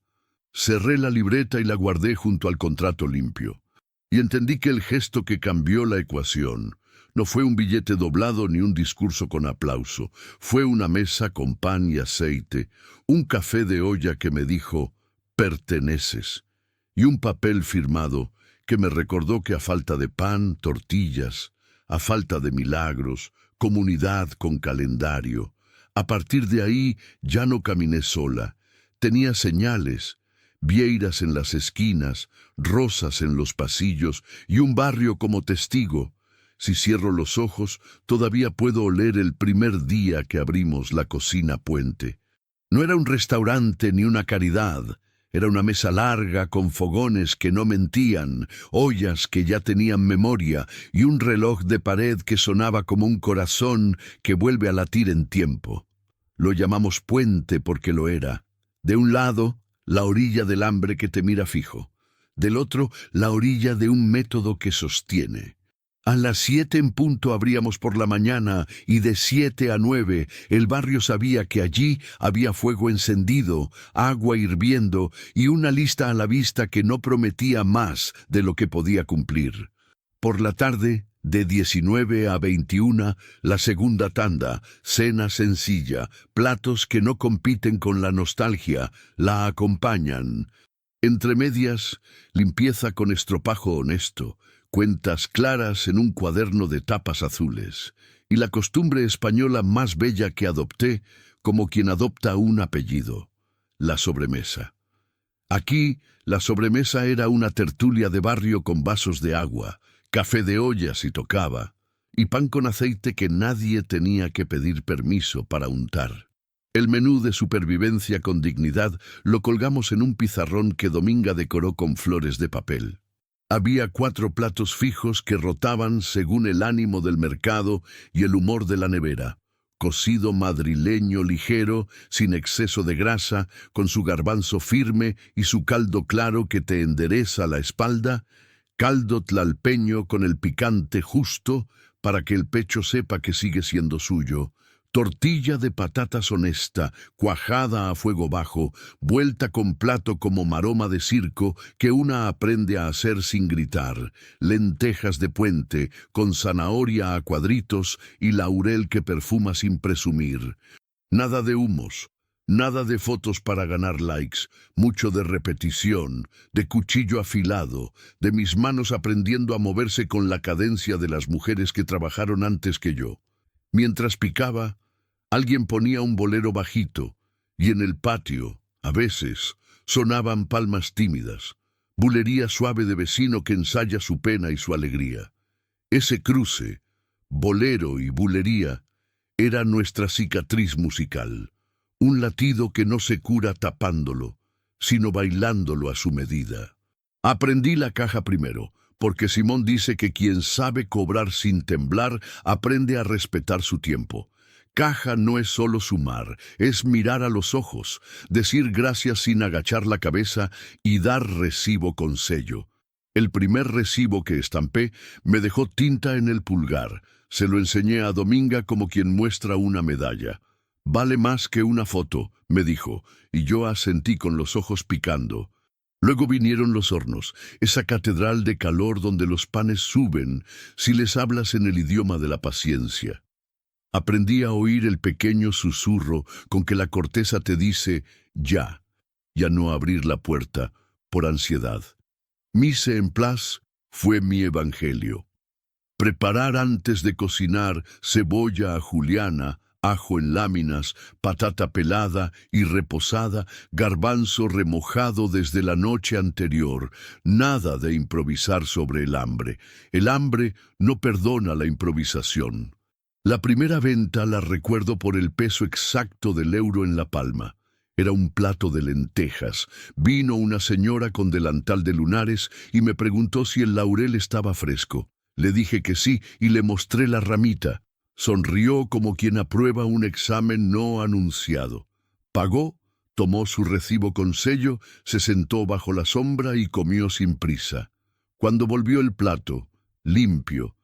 Cerré la libreta y la guardé junto al contrato limpio. Y entendí que el gesto que cambió la ecuación no fue un billete doblado ni un discurso con aplauso. Fue una mesa con pan y aceite, un café de olla que me dijo, perteneces, y un papel firmado que me recordó que a falta de pan, tortillas, a falta de milagros, comunidad con calendario. A partir de ahí ya no caminé sola. Tenía señales, vieiras en las esquinas, rosas en los pasillos y un barrio como testigo. Si cierro los ojos, todavía puedo oler el primer día que abrimos la cocina puente. No era un restaurante ni una caridad. Era una mesa larga con fogones que no mentían, ollas que ya tenían memoria y un reloj de pared que sonaba como un corazón que vuelve a latir en tiempo. Lo llamamos puente porque lo era. De un lado, la orilla del hambre que te mira fijo. Del otro, la orilla de un método que sostiene. A las 7 en punto abríamos por la mañana y de 7 a 9 el barrio sabía que allí había fuego encendido, agua hirviendo y una lista a la vista que no prometía más de lo que podía cumplir. Por la tarde, de 19 a 21, la segunda tanda, cena sencilla, platos que no compiten con la nostalgia, la acompañan. Entre medias, limpieza con estropajo honesto, cuentas claras en un cuaderno de tapas azules, y la costumbre española más bella que adopté, como quien adopta un apellido, la sobremesa. Aquí, la sobremesa era una tertulia de barrio con vasos de agua, café de olla si tocaba, y pan con aceite que nadie tenía que pedir permiso para untar. El menú de supervivencia con dignidad lo colgamos en un pizarrón que Dominga decoró con flores de papel. Había 4 platos fijos que rotaban según el ánimo del mercado y el humor de la nevera. Cocido madrileño ligero, sin exceso de grasa, con su garbanzo firme y su caldo claro que te endereza la espalda, caldo tlalpeño con el picante justo para que el pecho sepa que sigue siendo suyo, tortilla de patatas honesta, cuajada a fuego bajo, vuelta con plato como maroma de circo que una aprende a hacer sin gritar, lentejas de puente, con zanahoria a cuadritos y laurel que perfuma sin presumir. Nada de humos, nada de fotos para ganar likes, mucho de repetición, de cuchillo afilado, de mis manos aprendiendo a moverse con la cadencia de las mujeres que trabajaron antes que yo. Mientras picaba, alguien ponía un bolero bajito, y en el patio, a veces, sonaban palmas tímidas, bulería suave de vecino que ensaya su pena y su alegría. Ese cruce, bolero y bulería, era nuestra cicatriz musical, un latido que no se cura tapándolo, sino bailándolo a su medida. Aprendí la caja primero, porque Simón dice que quien sabe cobrar sin temblar aprende a respetar su tiempo. caja no es solo sumar, es mirar a los ojos, decir gracias sin agachar la cabeza y dar recibo con sello. El primer recibo que estampé me dejó tinta en el pulgar. Se lo enseñé a Dominga como quien muestra una medalla. «Vale más que una foto», me dijo, y yo asentí con los ojos picando. Luego vinieron los hornos, esa catedral de calor donde los panes suben si les hablas en el idioma de la paciencia. Aprendí a oír el pequeño susurro con que la corteza te dice ya, y a no abrir la puerta por ansiedad. Mise en place fue mi evangelio. Preparar antes de cocinar cebolla a juliana, ajo en láminas, patata pelada y reposada, garbanzo remojado desde la noche anterior. Nada de improvisar sobre el hambre. El hambre no perdona la improvisación. La primera venta la recuerdo por el peso exacto del euro en la palma. Era un plato de lentejas. Vino una señora con delantal de lunares y me preguntó si el laurel estaba fresco. Le dije que sí y le mostré la ramita. Sonrió como quien aprueba un examen no anunciado. Pagó, tomó su recibo con sello, se sentó bajo la sombra y comió sin prisa. Cuando volvió el plato, limpio,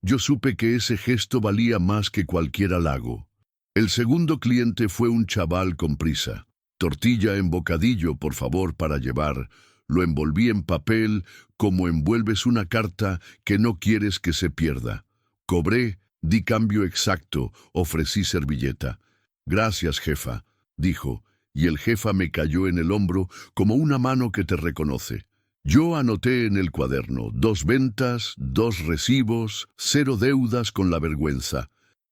yo supe que ese gesto valía más que cualquier halago. El segundo cliente fue un chaval con prisa. «Tortilla en bocadillo, por favor, para llevar». Lo envolví en papel como envuelves una carta que no quieres que se pierda. Cobré, di cambio exacto, ofrecí servilleta. «Gracias, jefa», dijo, y el jefa me cayó en el hombro como una mano que te reconoce. Yo anoté en el cuaderno 2 ventas, 2 recibos, 0 deudas con la vergüenza.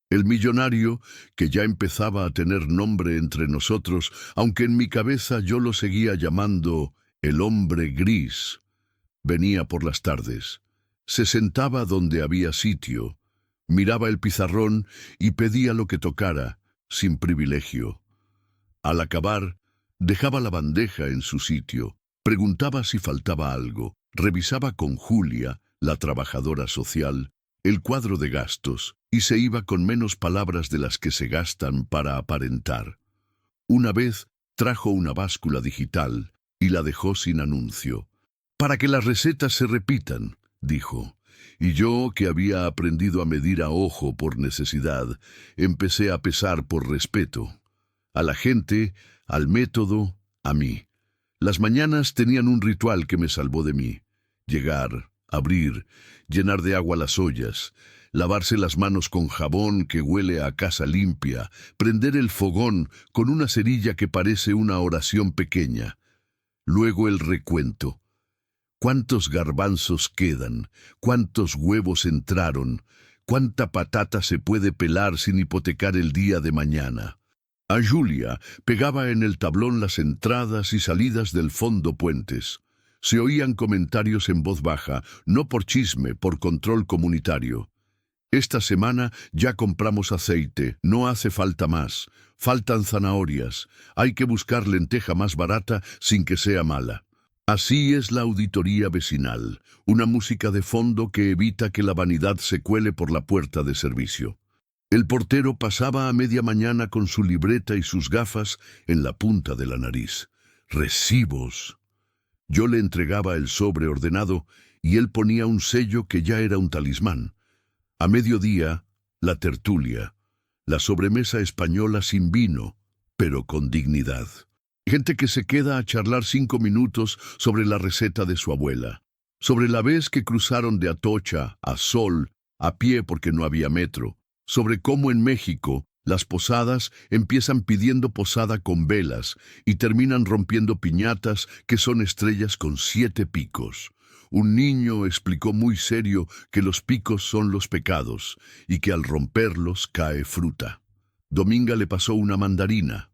El millonario, que ya empezaba a tener nombre entre nosotros, aunque en mi cabeza yo lo seguía llamando el hombre gris, venía por las tardes. Se sentaba donde había sitio, miraba el pizarrón y pedía lo que tocara, sin privilegio. Al acabar, dejaba la bandeja en su sitio, preguntaba si faltaba algo, revisaba con Julia, la trabajadora social, el cuadro de gastos, y se iba con menos palabras de las que se gastan para aparentar. Una vez trajo una báscula digital y la dejó sin anuncio. «Para que las recetas se repitan», dijo. Y yo, que había aprendido a medir a ojo por necesidad, empecé a pesar por respeto. A la gente, al método, a mí. Las mañanas tenían un ritual que me salvó de mí. Llegar, abrir, llenar de agua las ollas, lavarse las manos con jabón que huele a casa limpia, prender el fogón con una cerilla que parece una oración pequeña. Luego el recuento. ¿Cuántos garbanzos quedan? ¿Cuántos huevos entraron? ¿Cuánta patata se puede pelar sin hipotecar el día de mañana? A Julia pegaba en el tablón las entradas y salidas del fondo puentes. Se oían comentarios en voz baja, no por chisme, por control comunitario. «Esta semana ya compramos aceite, no hace falta más. Faltan zanahorias, hay que buscar lenteja más barata sin que sea mala». Así es la auditoría vecinal, una música de fondo que evita que la vanidad se cuele por la puerta de servicio. El portero pasaba a media mañana con su libreta y sus gafas en la punta de la nariz. «Recibos». Yo le entregaba el sobre ordenado y él ponía un sello que ya era un talismán. A mediodía, la tertulia, la sobremesa española sin vino, pero con dignidad. Gente que se queda a charlar 5 minutos sobre la receta de su abuela, sobre la vez que cruzaron de Atocha a Sol a pie porque no había metro, sobre cómo en México las posadas empiezan pidiendo posada con velas y terminan rompiendo piñatas que son estrellas con 7 picos. Un niño explicó muy serio que los picos son los pecados y que al romperlos cae fruta. Dominga le pasó una mandarina.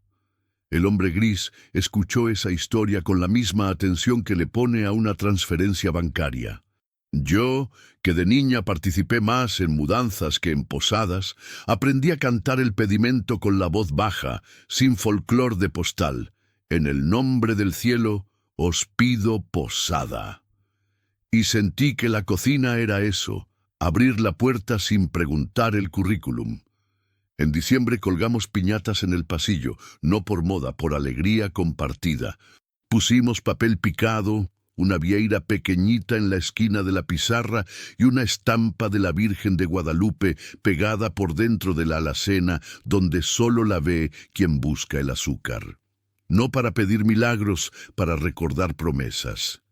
El hombre gris escuchó esa historia con la misma atención que le pone a una transferencia bancaria. Yo, que de niña participé más en mudanzas que en posadas, aprendí a cantar el pedimento con la voz baja, sin folclor de postal. «En el nombre del cielo, os pido posada». Y sentí que la cocina era eso, abrir la puerta sin preguntar el currículum. En diciembre colgamos piñatas en el pasillo, no por moda, por alegría compartida. Pusimos papel picado, una vieira pequeñita en la esquina de la pizarra y una estampa de la Virgen de Guadalupe pegada por dentro de la alacena donde solo la ve quien busca el azúcar. No para pedir milagros, para recordar promesas.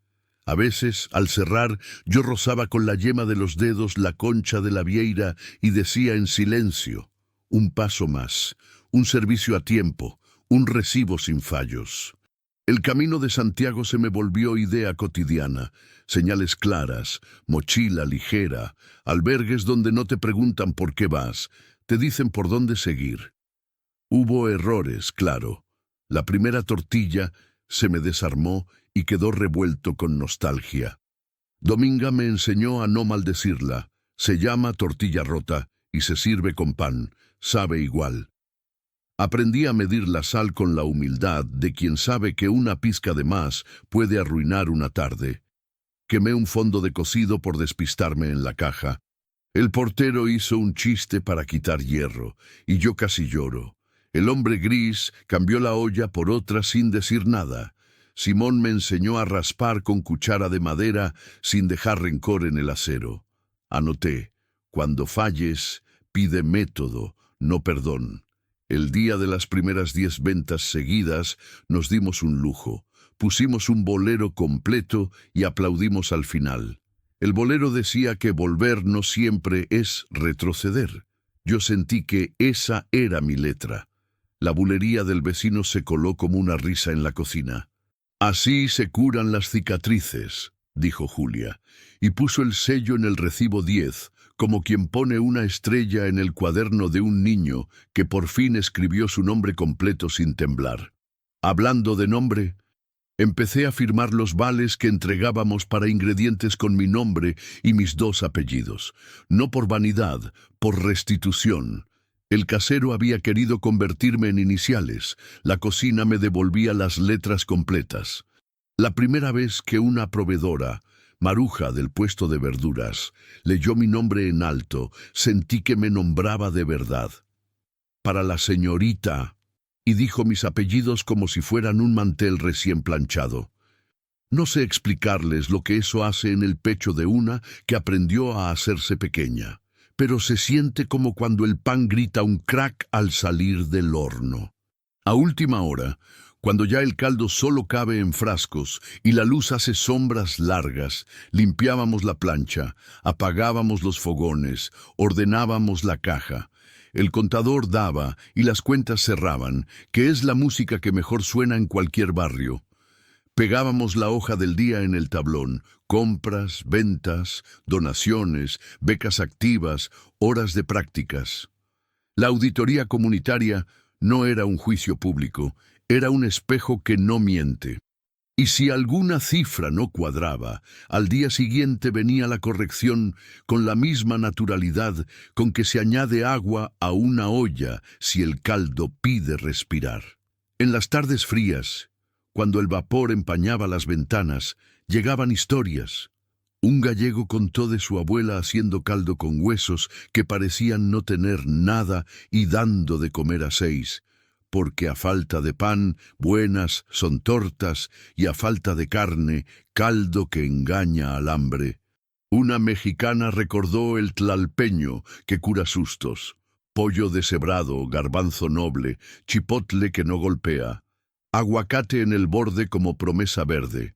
A veces, al cerrar, yo rozaba con la yema de los dedos la concha de la vieira y decía en silencio: un paso más, un servicio a tiempo, un recibo sin fallos. El camino de Santiago se me volvió idea cotidiana, señales claras, mochila ligera, albergues donde no te preguntan por qué vas, te dicen por dónde seguir. Hubo errores, claro. La primera tortilla se me desarmó y quedó revuelto con nostalgia. Dominga me enseñó a no maldecirla. Se llama tortilla rota y se sirve con pan, sabe igual. Aprendí a medir la sal con la humildad de quien sabe que una pizca de más puede arruinar una tarde. Quemé un fondo de cocido por despistarme en la caja. El portero hizo un chiste para quitar hierro, y yo casi lloro. El hombre gris cambió la olla por otra sin decir nada. Simón me enseñó a raspar con cuchara de madera sin dejar rencor en el acero. Anoté: cuando falles, pide método, no perdón. El día de las primeras 10 ventas seguidas nos dimos un lujo. Pusimos un bolero completo y aplaudimos al final. El bolero decía que volver no siempre es retroceder. Yo sentí que esa era mi letra. La bulería del vecino se coló como una risa en la cocina. Así se curan las cicatrices, dijo Julia, y puso el sello en el recibo 10, como quien pone una estrella en el cuaderno de un niño que por fin escribió su nombre completo sin temblar. Hablando de nombre, empecé a firmar los vales que entregábamos para ingredientes con mi nombre y mis 2 apellidos. No por vanidad, por restitución. El casero había querido convertirme en iniciales. La cocina me devolvía las letras completas. La primera vez que una proveedora, Maruja del puesto de verduras, leyó mi nombre en alto, sentí que me nombraba de verdad. Para la señorita, y dijo mis apellidos como si fueran un mantel recién planchado. No sé explicarles lo que eso hace en el pecho de una que aprendió a hacerse pequeña, pero se siente como cuando el pan grita un crack al salir del horno. A última hora, cuando ya el caldo solo cabe en frascos y la luz hace sombras largas, limpiábamos la plancha, apagábamos los fogones, ordenábamos la caja. El contador daba y las cuentas cerraban, que es la música que mejor suena en cualquier barrio. Pegábamos la hoja del día en el tablón: compras, ventas, donaciones, becas activas, horas de prácticas. La auditoría comunitaria no era un juicio público, era un espejo que no miente. Y si alguna cifra no cuadraba, al día siguiente venía la corrección con la misma naturalidad con que se añade agua a una olla si el caldo pide respirar. En las tardes frías, cuando el vapor empañaba las ventanas, llegaban historias. Un gallego contó de su abuela haciendo caldo con huesos que parecían no tener nada y dando de comer a 6. Porque a falta de pan, buenas son tortas, y a falta de carne, caldo que engaña al hambre. Una mexicana recordó el tlalpeño que cura sustos, pollo deshebrado, garbanzo noble, chipotle que no golpea, aguacate en el borde como promesa verde.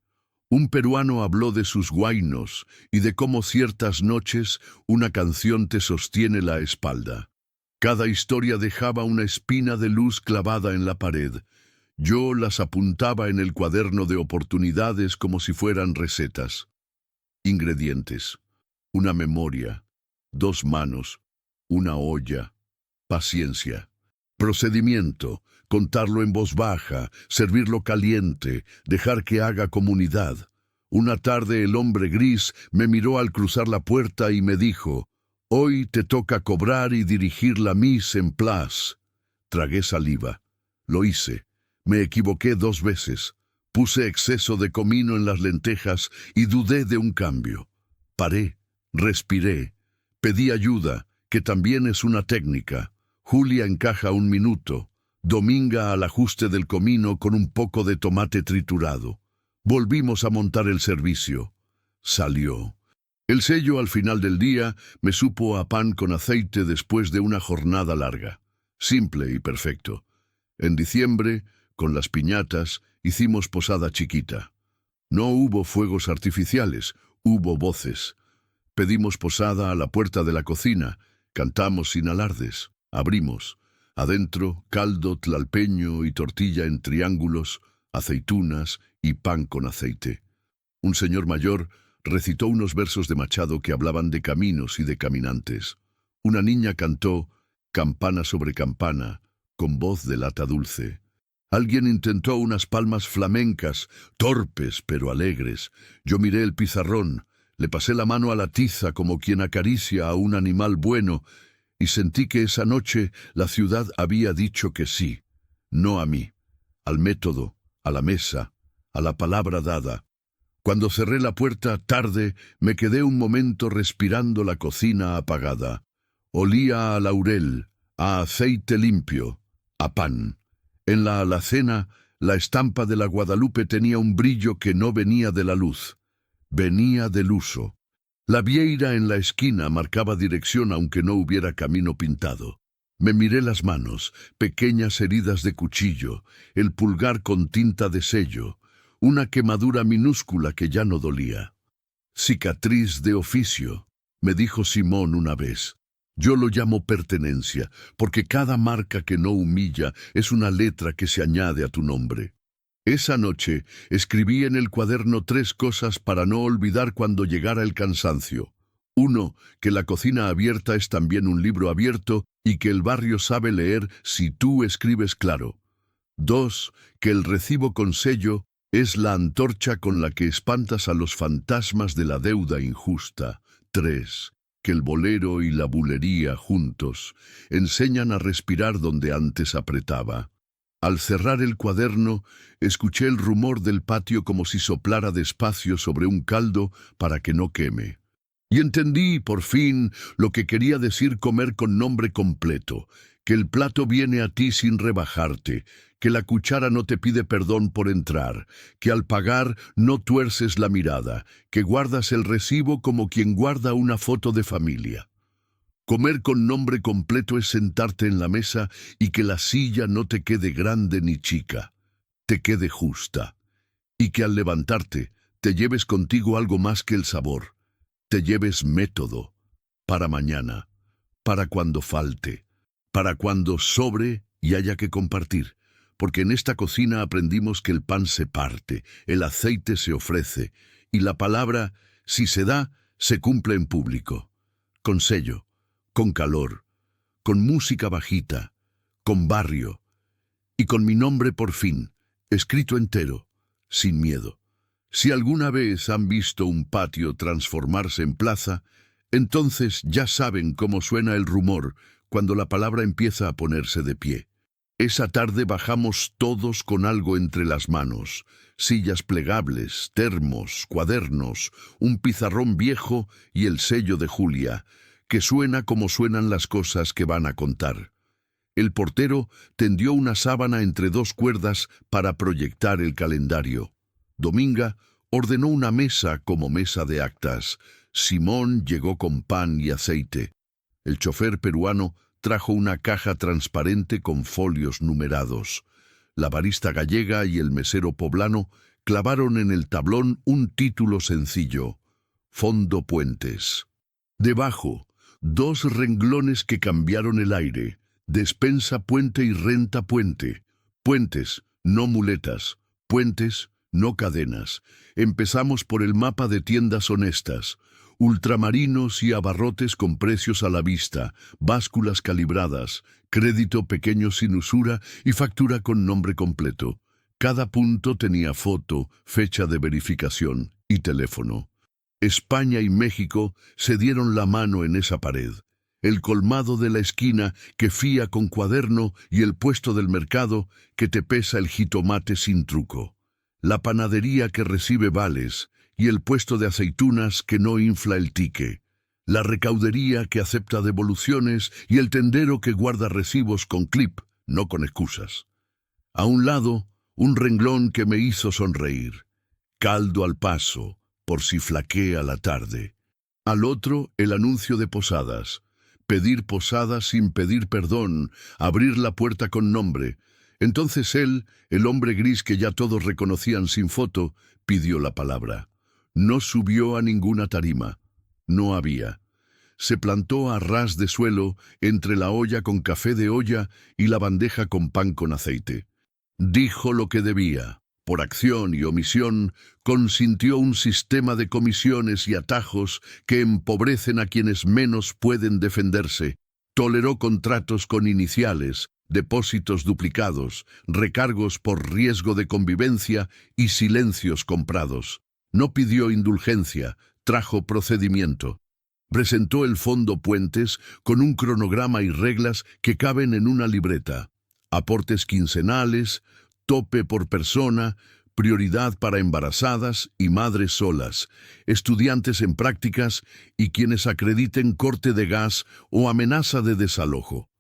Un peruano habló de sus huaynos y de cómo ciertas noches una canción te sostiene la espalda. Cada historia dejaba una espina de luz clavada en la pared. Yo las apuntaba en el cuaderno de oportunidades como si fueran recetas. Ingredientes: una memoria, 2 manos, una olla, paciencia. Procedimiento: contarlo en voz baja, servirlo caliente, dejar que haga comunidad. Una tarde el hombre gris me miró al cruzar la puerta y me dijo: «Hoy te toca cobrar y dirigir la mise en place». Tragué saliva. Lo hice. Me equivoqué 2 veces. Puse exceso de comino en las lentejas y dudé de un cambio. Paré, respiré, pedí ayuda, que también es una técnica. Julia encaja un minuto. Dominga al ajuste del comino con un poco de tomate triturado. Volvimos a montar el servicio. Salió. El sello al final del día me supo a pan con aceite después de una jornada larga. Simple y perfecto. En diciembre, con las piñatas, hicimos posada chiquita. No hubo fuegos artificiales, hubo voces. Pedimos posada a la puerta de la cocina, cantamos sin alardes, abrimos. Adentro, caldo tlalpeño y tortilla en triángulos, aceitunas y pan con aceite. Un señor mayor recitó unos versos de Machado que hablaban de caminos y de caminantes. Una niña cantó campana sobre campana, con voz de lata dulce. Alguien intentó unas palmas flamencas, torpes pero alegres. Yo miré el pizarrón, le pasé la mano a la tiza como quien acaricia a un animal bueno, y sentí que esa noche la ciudad había dicho que sí, no a mí, al método, a la mesa, a la palabra dada. Cuando cerré la puerta tarde, me quedé un momento respirando la cocina apagada. Olía a laurel, a aceite limpio, a pan. En la alacena, la estampa de la Guadalupe tenía un brillo que no venía de la luz, venía del uso. La vieira en la esquina marcaba dirección aunque no hubiera camino pintado. Me miré las manos, pequeñas heridas de cuchillo, el pulgar con tinta de sello, una quemadura minúscula que ya no dolía. Cicatriz de oficio, me dijo Simón una vez. Yo lo llamo pertenencia, porque cada marca que no humilla es una letra que se añade a tu nombre. Esa noche escribí en el cuaderno 3 cosas para no olvidar cuando llegara el cansancio. 1, que la cocina abierta es también un libro abierto y que el barrio sabe leer si tú escribes claro. 2, que el recibo con sello es la antorcha con la que espantas a los fantasmas de la deuda injusta. 3, que el bolero y la bulería juntos enseñan a respirar donde antes apretaba. Al cerrar el cuaderno, escuché el rumor del patio como si soplara despacio sobre un caldo para que no queme. Y entendí, por fin, lo que quería decir comer con nombre completo, que el plato viene a ti sin rebajarte, que la cuchara no te pide perdón por entrar, que al pagar no tuerces la mirada, que guardas el recibo como quien guarda una foto de familia. Comer con nombre completo es sentarte en la mesa y que la silla no te quede grande ni chica, te quede justa. Y que al levantarte te lleves contigo algo más que el sabor, te lleves método, para mañana, para cuando falte, para cuando sobre y haya que compartir. Porque en esta cocina aprendimos que el pan se parte, el aceite se ofrece, y la palabra, si se da, se cumple en público, con sello, con calor, con música bajita, con barrio, y con mi nombre por fin, escrito entero, sin miedo. Si alguna vez han visto un patio transformarse en plaza, entonces ya saben cómo suena el rumor cuando la palabra empieza a ponerse de pie. Esa tarde bajamos todos con algo entre las manos, sillas plegables, termos, cuadernos, un pizarrón viejo y el sello de Julia, que suena como suenan las cosas que van a contar. El portero tendió una sábana entre 2 cuerdas para proyectar el calendario. Dominga ordenó una mesa como mesa de actas. Simón llegó con pan y aceite. El chofer peruano trajo una caja transparente con folios numerados. La barista gallega y el mesero poblano clavaron en el tablón un título sencillo: Fondo Puentes. Debajo, 2 renglones que cambiaron el aire: despensa puente y renta puente. Puentes, no muletas. Puentes, no cadenas. Empezamos por el mapa de tiendas honestas. Ultramarinos y abarrotes con precios a la vista, básculas calibradas, crédito pequeño sin usura y factura con nombre completo. Cada punto tenía foto, fecha de verificación y teléfono. España y México se dieron la mano en esa pared. El colmado de la esquina que fía con cuaderno y el puesto del mercado que te pesa el jitomate sin truco. La panadería que recibe vales y el puesto de aceitunas que no infla el tique. la recaudería que acepta devoluciones y el tendero que guarda recibos con clip, no con excusas. A un lado, un renglón que me hizo sonreír. Caldo al paso, por si flaquea la tarde. Al otro, el anuncio de posadas. Pedir posadas sin pedir perdón, abrir la puerta con nombre. Entonces él, el hombre gris que ya todos reconocían sin foto, pidió la palabra. No subió a ninguna tarima. No había. Se plantó a ras de suelo entre la olla con café de olla y la bandeja con pan con aceite. Dijo lo que debía. Por acción y omisión, consintió un sistema de comisiones y atajos que empobrecen a quienes menos pueden defenderse. Toleró contratos con iniciales, depósitos duplicados, recargos por riesgo de convivencia y silencios comprados. No pidió indulgencia, trajo procedimiento. Presentó el Fondo Puentes con un cronograma y reglas que caben en una libreta. Aportes quincenales, tope por persona, prioridad para embarazadas y madres solas, estudiantes en prácticas y quienes acrediten corte de gas o amenaza de desalojo.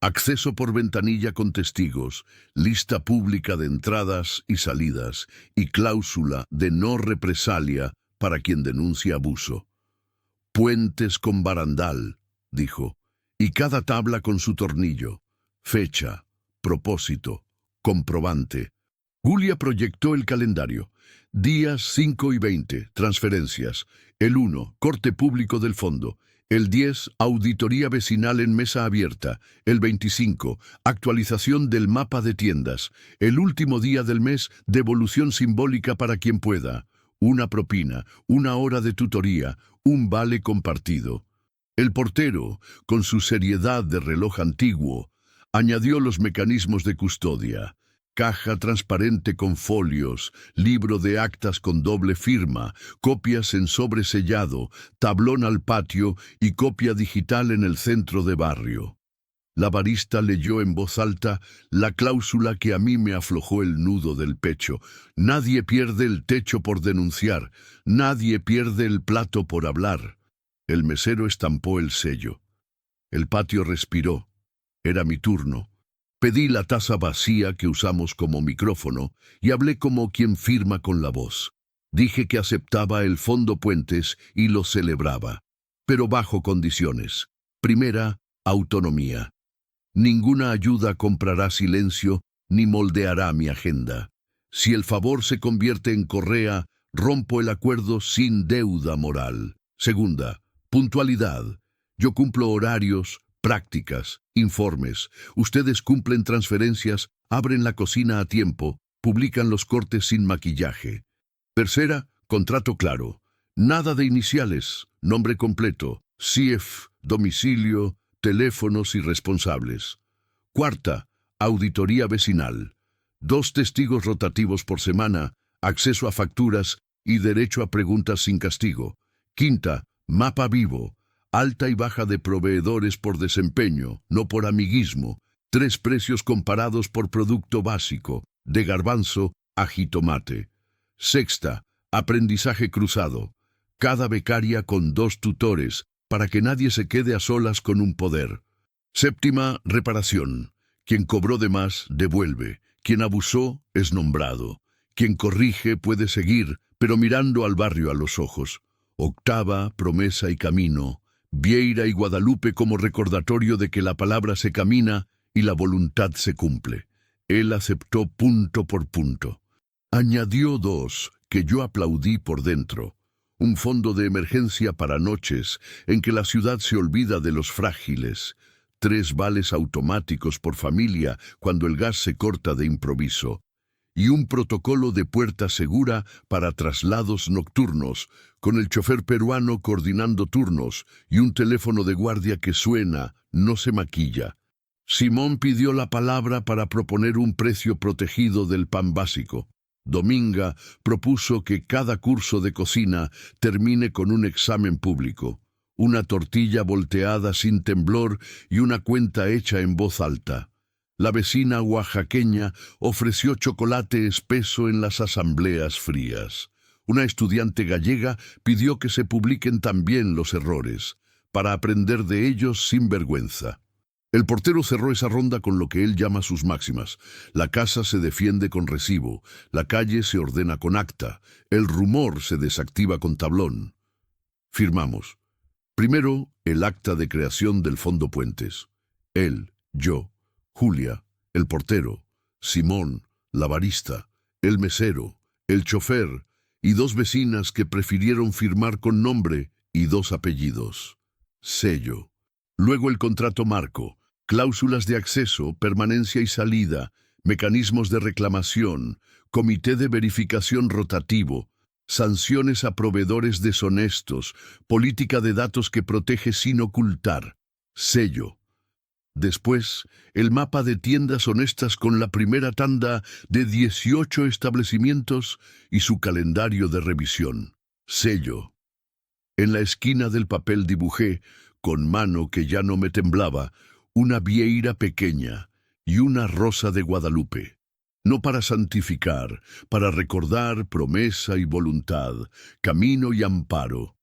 Acceso por ventanilla con testigos, lista pública de entradas y salidas y cláusula de no represalia para quien denuncie abuso. Puentes con barandal, dijo, y cada tabla con su tornillo, fecha, propósito, comprobante. Julia proyectó el calendario. Días 5 y 20, transferencias. El 1, corte público del fondo. El 10, auditoría vecinal en mesa abierta. El 25, actualización del mapa de tiendas. El último día del mes, devolución simbólica para quien pueda. Una propina, una hora de tutoría, un vale compartido. El portero, con su seriedad de reloj antiguo, añadió los mecanismos de custodia. Caja transparente con folios, libro de actas con doble firma, copias en sobresellado, tablón al patio y copia digital en el centro de barrio. La barista leyó en voz alta la cláusula que a mí me aflojó el nudo del pecho. Nadie pierde el techo por denunciar, nadie pierde el plato por hablar. El mesero estampó el sello. El patio respiró. Era mi turno. Pedí la taza vacía que usamos como micrófono y hablé como quien firma con la voz. Dije que aceptaba el Fondo Puentes y lo celebraba, pero bajo condiciones. Primera, autonomía. Ninguna ayuda comprará silencio ni moldeará mi agenda. Si el favor se convierte en correa, rompo el acuerdo sin deuda moral. Segunda, puntualidad. Yo cumplo horarios, prácticas, informes. Ustedes cumplen transferencias, abren la cocina a tiempo, publican los cortes sin maquillaje. Tercera, contrato claro. Nada de iniciales, nombre completo, CIEF, domicilio, teléfonos y responsables. Cuarta, auditoría vecinal. 2 testigos rotativos por semana, acceso a facturas y derecho a preguntas sin castigo. Quinta, mapa vivo. Alta y baja de proveedores por desempeño, no por amiguismo. 3 precios comparados por producto básico, de garbanzo a jitomate. Sexta, aprendizaje cruzado. Cada becaria con 2 tutores, para que nadie se quede a solas con un poder. Séptima, reparación. Quien cobró de más, devuelve. Quien abusó, es nombrado. Quien corrige puede seguir, pero mirando al barrio a los ojos. Octava, promesa y camino. Vieira y Guadalupe como recordatorio de que la palabra se camina y la voluntad se cumple. Él aceptó punto por punto. Añadió 2, que yo aplaudí por dentro. Un fondo de emergencia para noches en que la ciudad se olvida de los frágiles. 3 vales automáticos por familia cuando el gas se corta de improviso. Y un protocolo de puerta segura para traslados nocturnos, con el chofer peruano coordinando turnos y un teléfono de guardia que suena, no se maquilla. Simón pidió la palabra para proponer un precio protegido del pan básico. Dominga propuso que cada curso de cocina termine con un examen público, una tortilla volteada sin temblor y una cuenta hecha en voz alta. La vecina oaxaqueña ofreció chocolate espeso en las asambleas frías. Una estudiante gallega pidió que se publiquen también los errores. para aprender de ellos sin vergüenza. El portero cerró esa ronda con lo que él llama sus máximas. La casa se defiende con recibo, la calle se ordena con acta, el rumor se desactiva con tablón. Firmamos. Primero, el acta de creación del Fondo Puentes. Él, yo, Julia, el portero, Simón, la barista, el mesero, el chofer y 2 vecinas que prefirieron firmar con nombre y 2 apellidos. Sello. Luego el contrato marco, cláusulas de acceso, permanencia y salida, mecanismos de reclamación, comité de verificación rotativo, sanciones a proveedores deshonestos, política de datos que protege sin ocultar. Sello. Después, el mapa de tiendas honestas con la primera tanda de 18 establecimientos y su calendario de revisión. Sello. En la esquina del papel dibujé, con mano que ya no me temblaba, una vieira pequeña y una rosa de Guadalupe. No para santificar, para recordar promesa y voluntad, camino y amparo.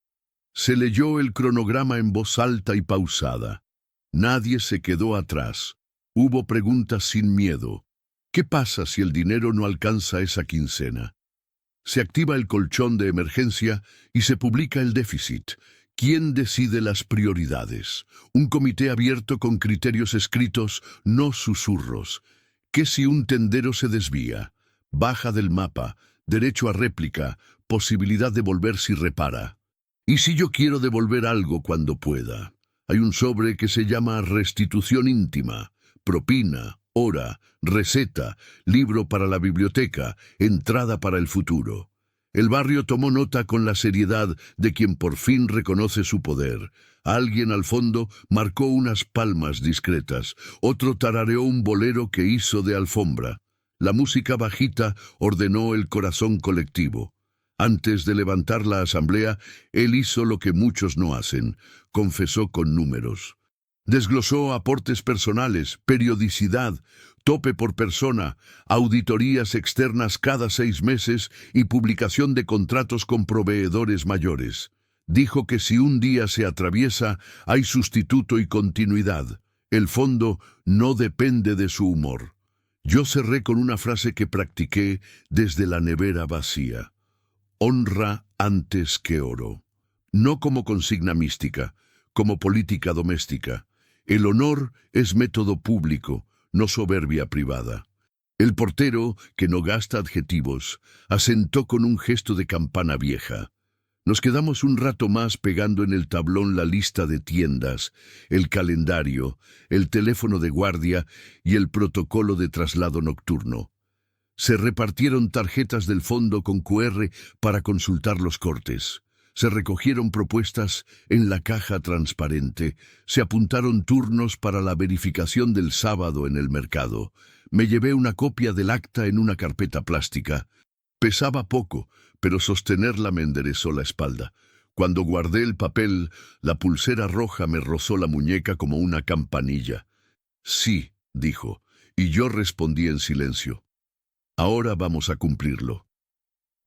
Se leyó el cronograma en voz alta y pausada. Nadie se quedó atrás. Hubo preguntas sin miedo. ¿Qué pasa si el dinero no alcanza esa quincena? Se activa el colchón de emergencia y se publica el déficit. ¿Quién decide las prioridades? Un comité abierto con criterios escritos, no susurros. ¿Qué si un tendero se desvía? Baja del mapa, derecho a réplica, posibilidad de volver si repara. ¿Y si yo quiero devolver algo cuando pueda? Hay un sobre que se llama restitución íntima, propina, hora, receta, libro para la biblioteca, entrada para el futuro. El barrio tomó nota con la seriedad de quien por fin reconoce su poder. Alguien al fondo marcó unas palmas discretas, otro tarareó un bolero que hizo de alfombra. La música bajita ordenó el corazón colectivo. Antes de levantar la asamblea, él hizo lo que muchos no hacen, confesó con números. Desglosó aportes personales, periodicidad, tope por persona, auditorías externas cada 6 meses y publicación de contratos con proveedores mayores. Dijo que si un día se atraviesa, hay sustituto y continuidad. El fondo no depende de su humor. Yo cerré con una frase que practiqué desde la nevera vacía. Honra antes que oro. No como consigna mística, como política doméstica. El honor es método público, no soberbia privada. El portero, que no gasta adjetivos, asentó con un gesto de campana vieja. Nos quedamos un rato más pegando en el tablón la lista de tiendas, el calendario, el teléfono de guardia y el protocolo de traslado nocturno. Se repartieron tarjetas del fondo con QR para consultar los cortes. Se recogieron propuestas en la caja transparente. Se apuntaron turnos para la verificación del sábado en el mercado. Me llevé una copia del acta en una carpeta plástica. Pesaba poco, pero sostenerla me enderezó la espalda. Cuando guardé el papel, la pulsera roja me rozó la muñeca como una campanilla. Sí, dijo, y yo respondí en silencio. Ahora vamos a cumplirlo.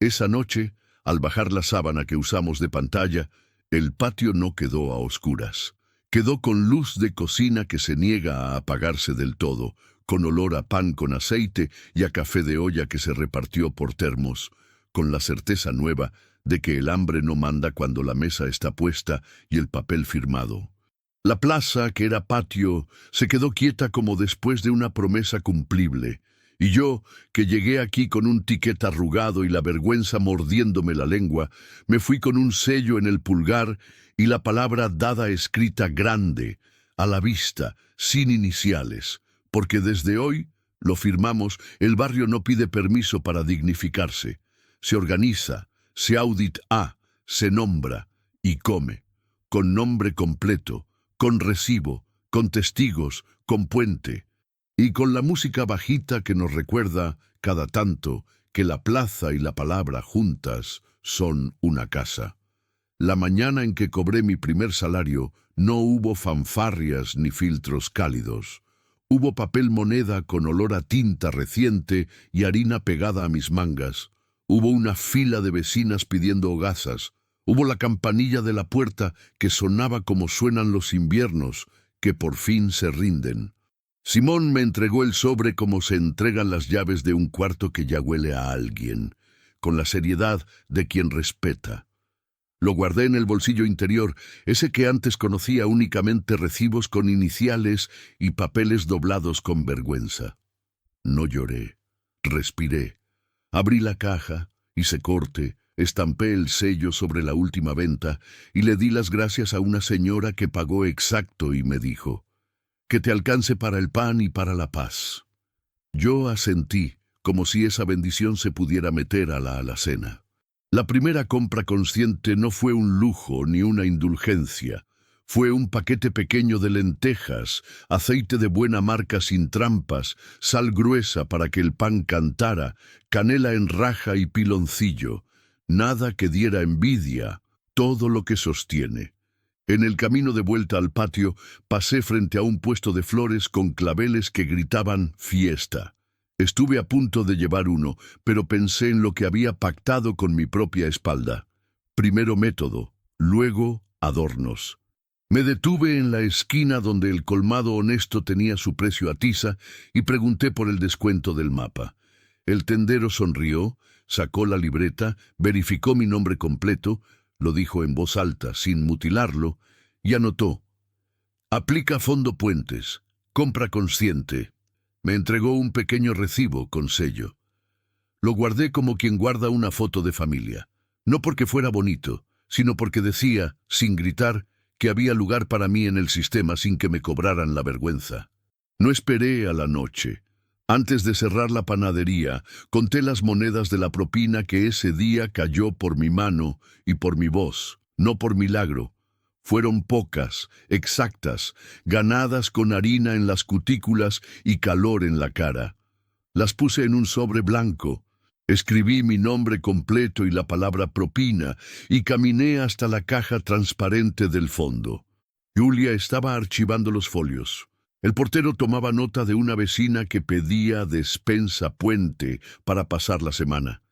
Esa noche, al bajar la sábana que usamos de pantalla, el patio no quedó a oscuras. Quedó con luz de cocina que se niega a apagarse del todo, con olor a pan con aceite y a café de olla que se repartió por termos, con la certeza nueva de que el hambre no manda cuando la mesa está puesta y el papel firmado. La plaza, que era patio, se quedó quieta como después de una promesa cumplible. Y yo, que llegué aquí con un tiquete arrugado y la vergüenza mordiéndome la lengua, me fui con un sello en el pulgar y la palabra dada escrita grande, a la vista, sin iniciales, porque desde hoy, lo firmamos, el barrio no pide permiso para dignificarse. Se organiza, se audita, se nombra y come, con nombre completo, con recibo, con testigos, con puente. Y con la música bajita que nos recuerda, cada tanto, que la plaza y la palabra juntas son una casa. La mañana en que cobré mi primer salario, no hubo fanfarrias ni filtros cálidos. Hubo papel moneda con olor a tinta reciente y harina pegada a mis mangas. Hubo una fila de vecinas pidiendo hogazas. Hubo la campanilla de la puerta que sonaba como suenan los inviernos, que por fin se rinden. Simón me entregó el sobre como se entregan las llaves de un cuarto que ya huele a alguien, con la seriedad de quien respeta. Lo guardé en el bolsillo interior, ese que antes conocía únicamente recibos con iniciales y papeles doblados con vergüenza. No lloré, respiré. Abrí la caja, hice corte, estampé el sello sobre la última venta y le di las gracias a una señora que pagó exacto y me dijo: «Que te alcance para el pan y para la paz». Yo asentí, como si esa bendición se pudiera meter a la alacena. La primera compra consciente no fue un lujo ni una indulgencia. Fue un paquete pequeño de lentejas, aceite de buena marca sin trampas, sal gruesa para que el pan cantara, canela en raja y piloncillo. Nada que diera envidia, todo lo que sostiene. En el camino de vuelta al patio, pasé frente a un puesto de flores con claveles que gritaban «fiesta». Estuve a punto de llevar uno, pero pensé en lo que había pactado con mi propia espalda. Primero método, luego adornos. Me detuve en la esquina donde el colmado honesto tenía su precio a tiza y pregunté por el descuento del mapa. El tendero sonrió, sacó la libreta, verificó mi nombre completo, lo dijo en voz alta, sin mutilarlo, y anotó: «Aplica Fondo Puentes, compra consciente». Me entregó un pequeño recibo con sello. Lo guardé como quien guarda una foto de familia, no porque fuera bonito, sino porque decía, sin gritar, que había lugar para mí en el sistema sin que me cobraran la vergüenza. No esperé a la noche. Antes de cerrar la panadería, conté las monedas de la propina que ese día cayó por mi mano y por mi voz, no por milagro. Fueron pocas, exactas, ganadas con harina en las cutículas y calor en la cara. Las puse en un sobre blanco. Escribí mi nombre completo y la palabra propina y caminé hasta la caja transparente del fondo. Julia estaba archivando los folios. El portero tomaba nota de una vecina que pedía despensa puente para pasar la semana.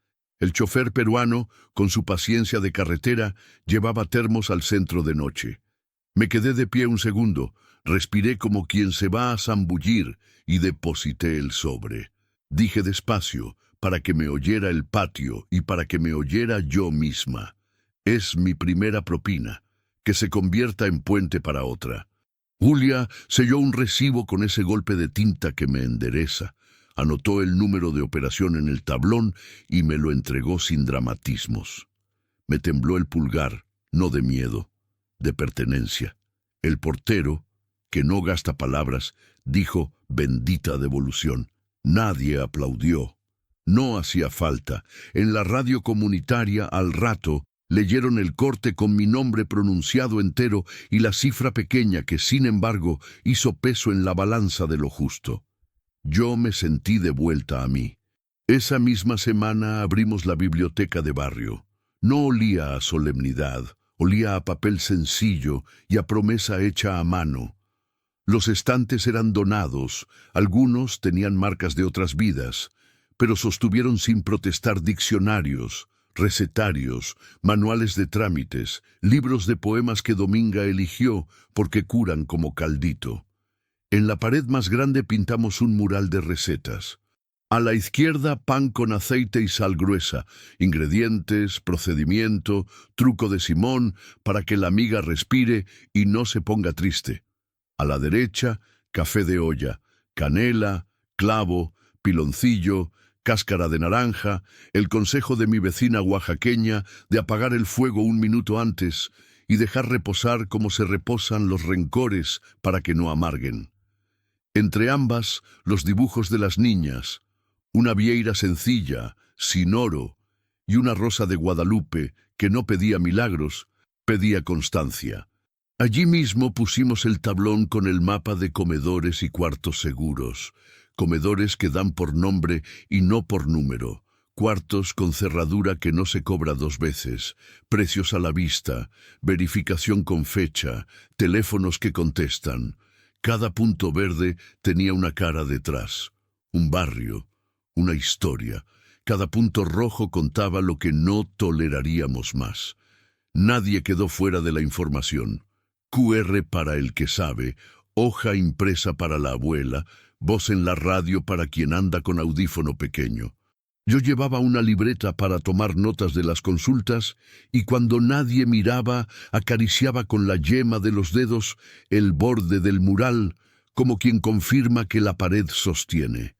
El chofer peruano, con su paciencia de carretera, llevaba termos al centro de noche. Me quedé de pie un segundo, respiré como quien se va a zambullir y deposité el sobre. Dije despacio, para que me oyera el patio y para que me oyera yo misma: «Es mi primera propina, que se convierta en puente para otra». Julia selló un recibo con ese golpe de tinta que me endereza. Anotó el número de operación en el tablón y me lo entregó sin dramatismos. Me tembló el pulgar, no de miedo, de pertenencia. El portero, que no gasta palabras, dijo: «Bendita devolución». Nadie aplaudió. No hacía falta. En la radio comunitaria, al rato, leyeron el corte con mi nombre pronunciado entero y la cifra pequeña que, sin embargo, hizo peso en la balanza de lo justo. Yo me sentí de vuelta a mí. Esa misma semana abrimos la biblioteca de barrio. No olía a solemnidad, olía a papel sencillo y a promesa hecha a mano. Los estantes eran donados, algunos tenían marcas de otras vidas, pero sostuvieron sin protestar diccionarios, recetarios, manuales de trámites, libros de poemas que Dominga eligió porque curan como caldito. En la pared más grande pintamos un mural de recetas. A la izquierda, pan con aceite y sal gruesa, ingredientes, procedimiento, truco de Simón para que la amiga respire y no se ponga triste. A la derecha, café de olla, canela, clavo, piloncillo, cáscara de naranja, el consejo de mi vecina oaxaqueña de apagar el fuego un minuto antes y dejar reposar como se reposan los rencores para que no amarguen. Entre ambas, los dibujos de las niñas, una vieira sencilla, sin oro, y una rosa de Guadalupe que no pedía milagros, pedía constancia. Allí mismo pusimos el tablón con el mapa de comedores y cuartos seguros, comedores que dan por nombre y no por número, cuartos con cerradura que no se cobra 2 veces, precios a la vista, verificación con fecha, teléfonos que contestan. Cada punto verde tenía una cara detrás, un barrio, una historia. Cada punto rojo contaba lo que no toleraríamos más. Nadie quedó fuera de la información. QR para el que sabe, hoja impresa para la abuela, voz en la radio para quien anda con audífono pequeño. Yo llevaba una libreta para tomar notas de las consultas y cuando nadie miraba, acariciaba con la yema de los dedos el borde del mural, como quien confirma que la pared sostiene.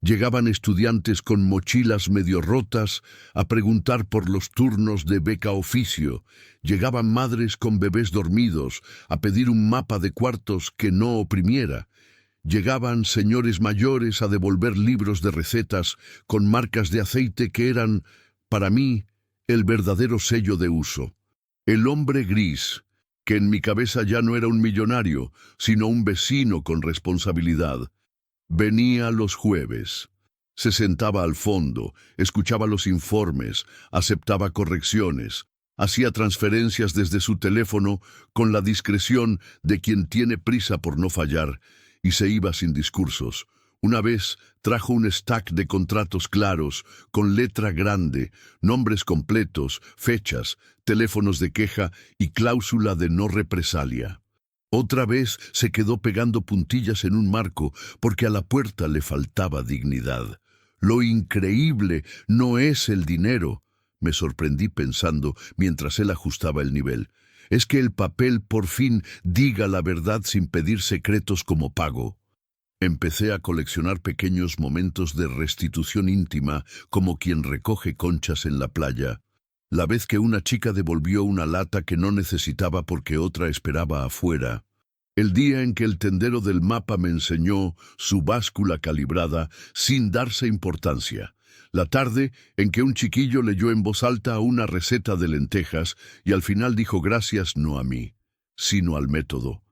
Llegaban estudiantes con mochilas medio rotas a preguntar por los turnos de beca oficio. Llegaban madres con bebés dormidos a pedir un mapa de cuartos que no oprimiera. Llegaban señores mayores a devolver libros de recetas con marcas de aceite que eran, para mí, el verdadero sello de uso. El hombre gris, que en mi cabeza ya no era un millonario, sino un vecino con responsabilidad, venía los jueves. Se sentaba al fondo, escuchaba los informes, aceptaba correcciones, hacía transferencias desde su teléfono con la discreción de quien tiene prisa por no fallar, y se iba sin discursos. Una vez trajo un stack de contratos claros, con letra grande, nombres completos, fechas, teléfonos de queja y cláusula de no represalia. Otra vez se quedó pegando puntillas en un marco porque a la puerta le faltaba dignidad. Lo increíble no es el dinero, me sorprendí pensando mientras él ajustaba el nivel. Es que el papel por fin diga la verdad sin pedir secretos como pago. Empecé a coleccionar pequeños momentos de restitución íntima como quien recoge conchas en la playa. La vez que una chica devolvió una lata que no necesitaba porque otra esperaba afuera. El día en que el tendero del mapa me enseñó su báscula calibrada sin darse importancia. La tarde en que un chiquillo leyó en voz alta una receta de lentejas y al final dijo gracias no a mí, sino al método.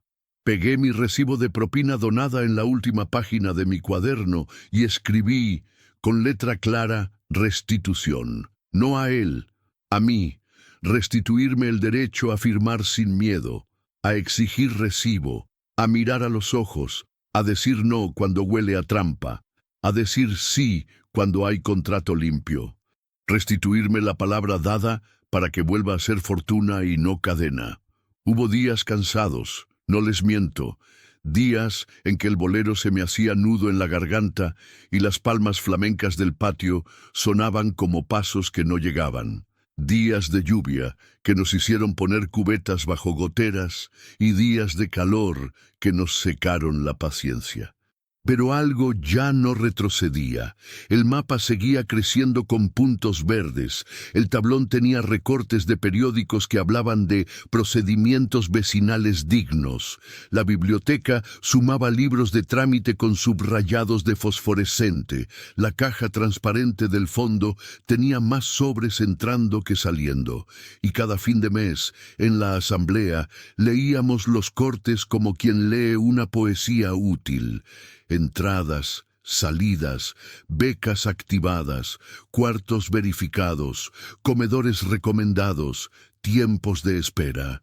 Pegué mi recibo de propina donada en la última página de mi cuaderno y escribí, con letra clara, restitución. No a él, a mí. Restituirme el derecho a firmar sin miedo, a exigir recibo, a mirar a los ojos, a decir no cuando huele a trampa, a decir sí cuando hay contrato limpio. Restituirme la palabra dada para que vuelva a ser fortuna y no cadena. Hubo días cansados, no les miento, días en que el bolero se me hacía nudo en la garganta y las palmas flamencas del patio sonaban como pasos que no llegaban. Días de lluvia que nos hicieron poner cubetas bajo goteras y días de calor que nos secaron la paciencia. Pero algo ya no retrocedía. El mapa seguía creciendo con puntos verdes. El tablón tenía recortes de periódicos que hablaban de procedimientos vecinales dignos. La biblioteca sumaba libros de trámite con subrayados de fosforescente. La caja transparente del fondo tenía más sobres entrando que saliendo. Y cada fin de mes, en la asamblea, leíamos los cortes como quien lee una poesía útil. Entradas, salidas, becas activadas, cuartos verificados, comedores recomendados, tiempos de espera.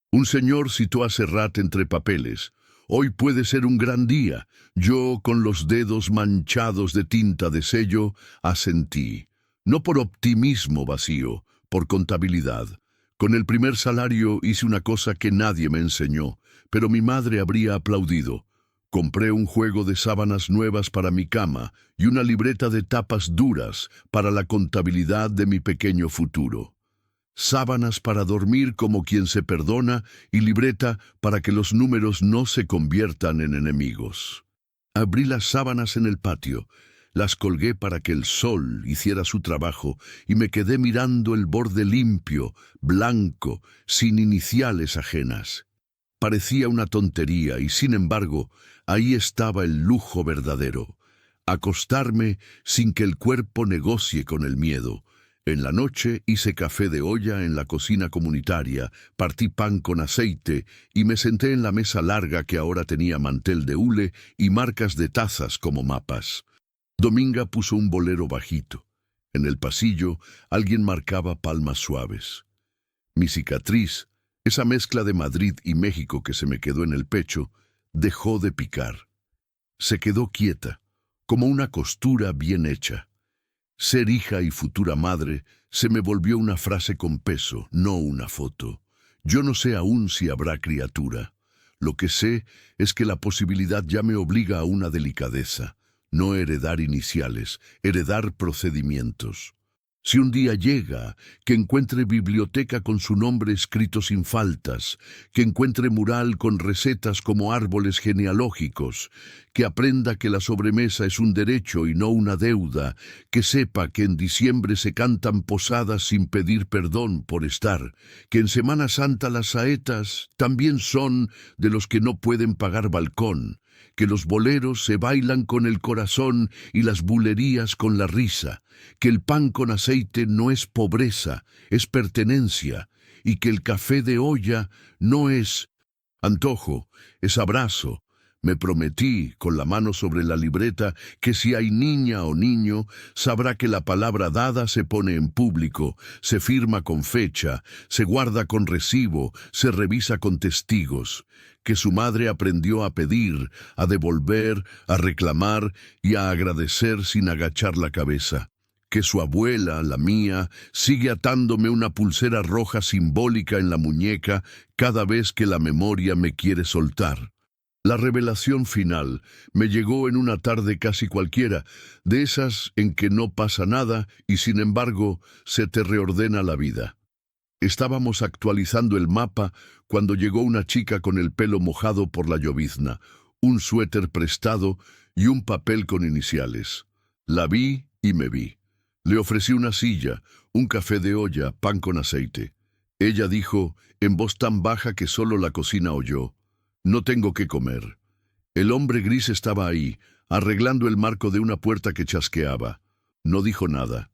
Un señor citó a Serrat entre papeles. Hoy puede ser un gran día. Yo, con los dedos manchados de tinta de sello, asentí. No por optimismo vacío, por contabilidad. Con el primer salario hice una cosa que nadie me enseñó, pero mi madre habría aplaudido. Compré un juego de sábanas nuevas para mi cama y una libreta de tapas duras para la contabilidad de mi pequeño futuro. Sábanas para dormir como quien se perdona y libreta para que los números no se conviertan en enemigos. Abrí las sábanas en el patio, las colgué para que el sol hiciera su trabajo y me quedé mirando el borde limpio, blanco, sin iniciales ajenas. Parecía una tontería y, sin embargo, ahí estaba el lujo verdadero. Acostarme sin que el cuerpo negocie con el miedo. En la noche hice café de olla en la cocina comunitaria, partí pan con aceite y me senté en la mesa larga que ahora tenía mantel de hule y marcas de tazas como mapas. Dominga puso un bolero bajito. En el pasillo alguien marcaba palmas suaves. Mi cicatriz, esa mezcla de Madrid y México que se me quedó en el pecho, dejó de picar. Se quedó quieta, como una costura bien hecha. Ser hija y futura madre se me volvió una frase con peso, no una foto. Yo no sé aún si habrá criatura. Lo que sé es que la posibilidad ya me obliga a una delicadeza, no heredar iniciales, heredar procedimientos. Si un día llega, que encuentre biblioteca con su nombre escrito sin faltas, que encuentre mural con recetas como árboles genealógicos, que aprenda que la sobremesa es un derecho y no una deuda, que sepa que en diciembre se cantan posadas sin pedir perdón por estar, que en Semana Santa las saetas también son de los que no pueden pagar balcón, que los boleros se bailan con el corazón y las bulerías con la risa, que el pan con aceite no es pobreza, es pertenencia, y que el café de olla no es antojo, es abrazo. Me prometí, con la mano sobre la libreta, que si hay niña o niño, sabrá que la palabra dada se pone en público, se firma con fecha, se guarda con recibo, se revisa con testigos, que su madre aprendió a pedir, a devolver, a reclamar y a agradecer sin agachar la cabeza, que su abuela, la mía, sigue atándome una pulsera roja simbólica en la muñeca cada vez que la memoria me quiere soltar. La revelación final me llegó en una tarde casi cualquiera, de esas en que no pasa nada y sin embargo se te reordena la vida. Estábamos actualizando el mapa cuando llegó una chica con el pelo mojado por la llovizna, un suéter prestado y un papel con iniciales. La vi y me vi. Le ofrecí una silla, un café de olla, pan con aceite. Ella dijo, en voz tan baja que solo la cocina oyó: «No tengo qué comer». El hombre gris estaba ahí, arreglando el marco de una puerta que chasqueaba. No dijo nada.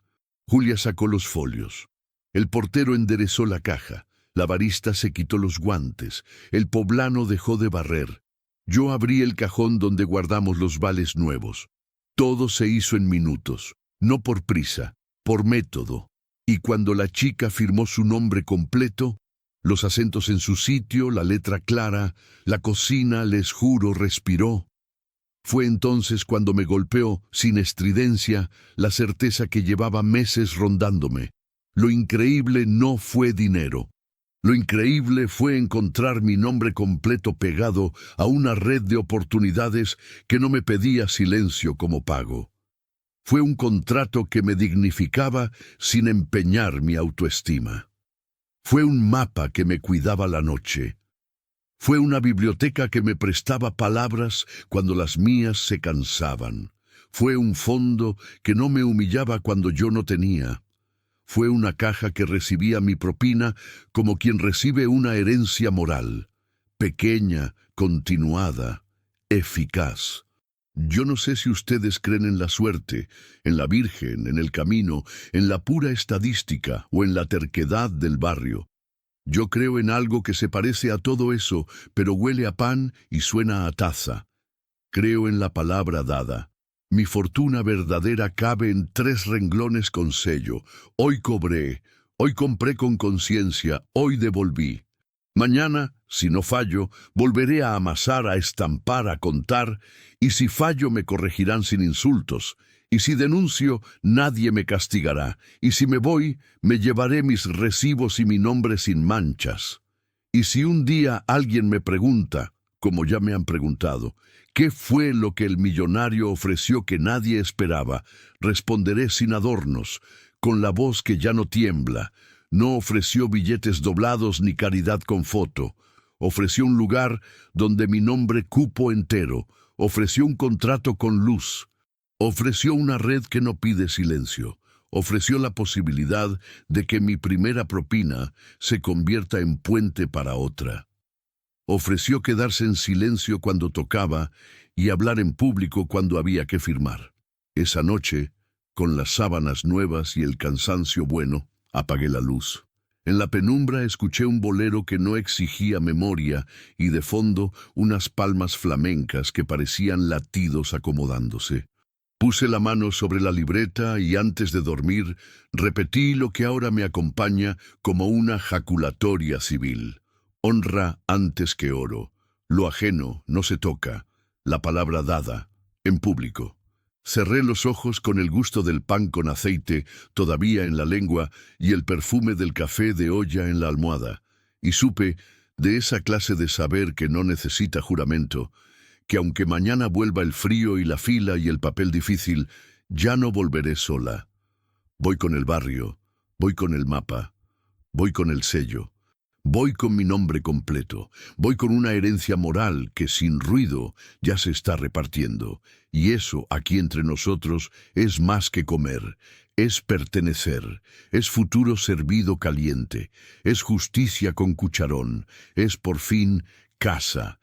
Julia sacó los folios. El portero enderezó la caja. La barista se quitó los guantes. El poblano dejó de barrer. Yo abrí el cajón donde guardamos los vales nuevos. Todo se hizo en minutos, no por prisa, por método. Y cuando la chica firmó su nombre completo, los acentos en su sitio, la letra clara, la cocina, les juro, respiró. Fue entonces cuando me golpeó, sin estridencia, la certeza que llevaba meses rondándome. Lo increíble no fue dinero. Lo increíble fue encontrar mi nombre completo pegado a una red de oportunidades que no me pedía silencio como pago. Fue un contrato que me dignificaba sin empeñar mi autoestima. Fue un mapa que me cuidaba la noche. Fue una biblioteca que me prestaba palabras cuando las mías se cansaban. Fue un fondo que no me humillaba cuando yo no tenía. Fue una caja que recibía mi propina como quien recibe una herencia moral, pequeña, continuada, eficaz. Yo no sé si ustedes creen en la suerte, en la Virgen, en el camino, en la pura estadística o en la terquedad del barrio. Yo creo en algo que se parece a todo eso, pero huele a pan y suena a taza. Creo en la palabra dada. Mi fortuna verdadera cabe en 3 renglones con sello. Hoy cobré, hoy compré con conciencia, hoy devolví. Mañana, si no fallo, volveré a amasar, a estampar, a contar, y si fallo me corregirán sin insultos, y si denuncio nadie me castigará, y si me voy me llevaré mis recibos y mi nombre sin manchas. Y si un día alguien me pregunta, como ya me han preguntado, ¿qué fue lo que el millonario ofreció que nadie esperaba?, responderé sin adornos, con la voz que ya no tiembla. No ofreció billetes doblados ni caridad con foto. Ofreció un lugar donde mi nombre cupo entero. Ofreció un contrato con luz. Ofreció una red que no pide silencio. Ofreció la posibilidad de que mi primera propina se convierta en puente para otra. Ofreció quedarse en silencio cuando tocaba y hablar en público cuando había que firmar. Esa noche, con las sábanas nuevas y el cansancio bueno, apagué la luz. En la penumbra escuché un bolero que no exigía memoria y de fondo unas palmas flamencas que parecían latidos acomodándose. Puse la mano sobre la libreta y antes de dormir repetí lo que ahora me acompaña como una jaculatoria civil. Honra antes que oro. Lo ajeno no se toca. La palabra dada, en público. Cerré los ojos con el gusto del pan con aceite todavía en la lengua y el perfume del café de olla en la almohada, y supe, de esa clase de saber que no necesita juramento, que aunque mañana vuelva el frío y la fila y el papel difícil, ya no volveré sola. Voy con el barrio, voy con el mapa, voy con el sello. Voy con mi nombre completo, voy con una herencia moral que sin ruido ya se está repartiendo, y eso aquí entre nosotros es más que comer, es pertenecer, es futuro servido caliente, es justicia con cucharón, es por fin casa,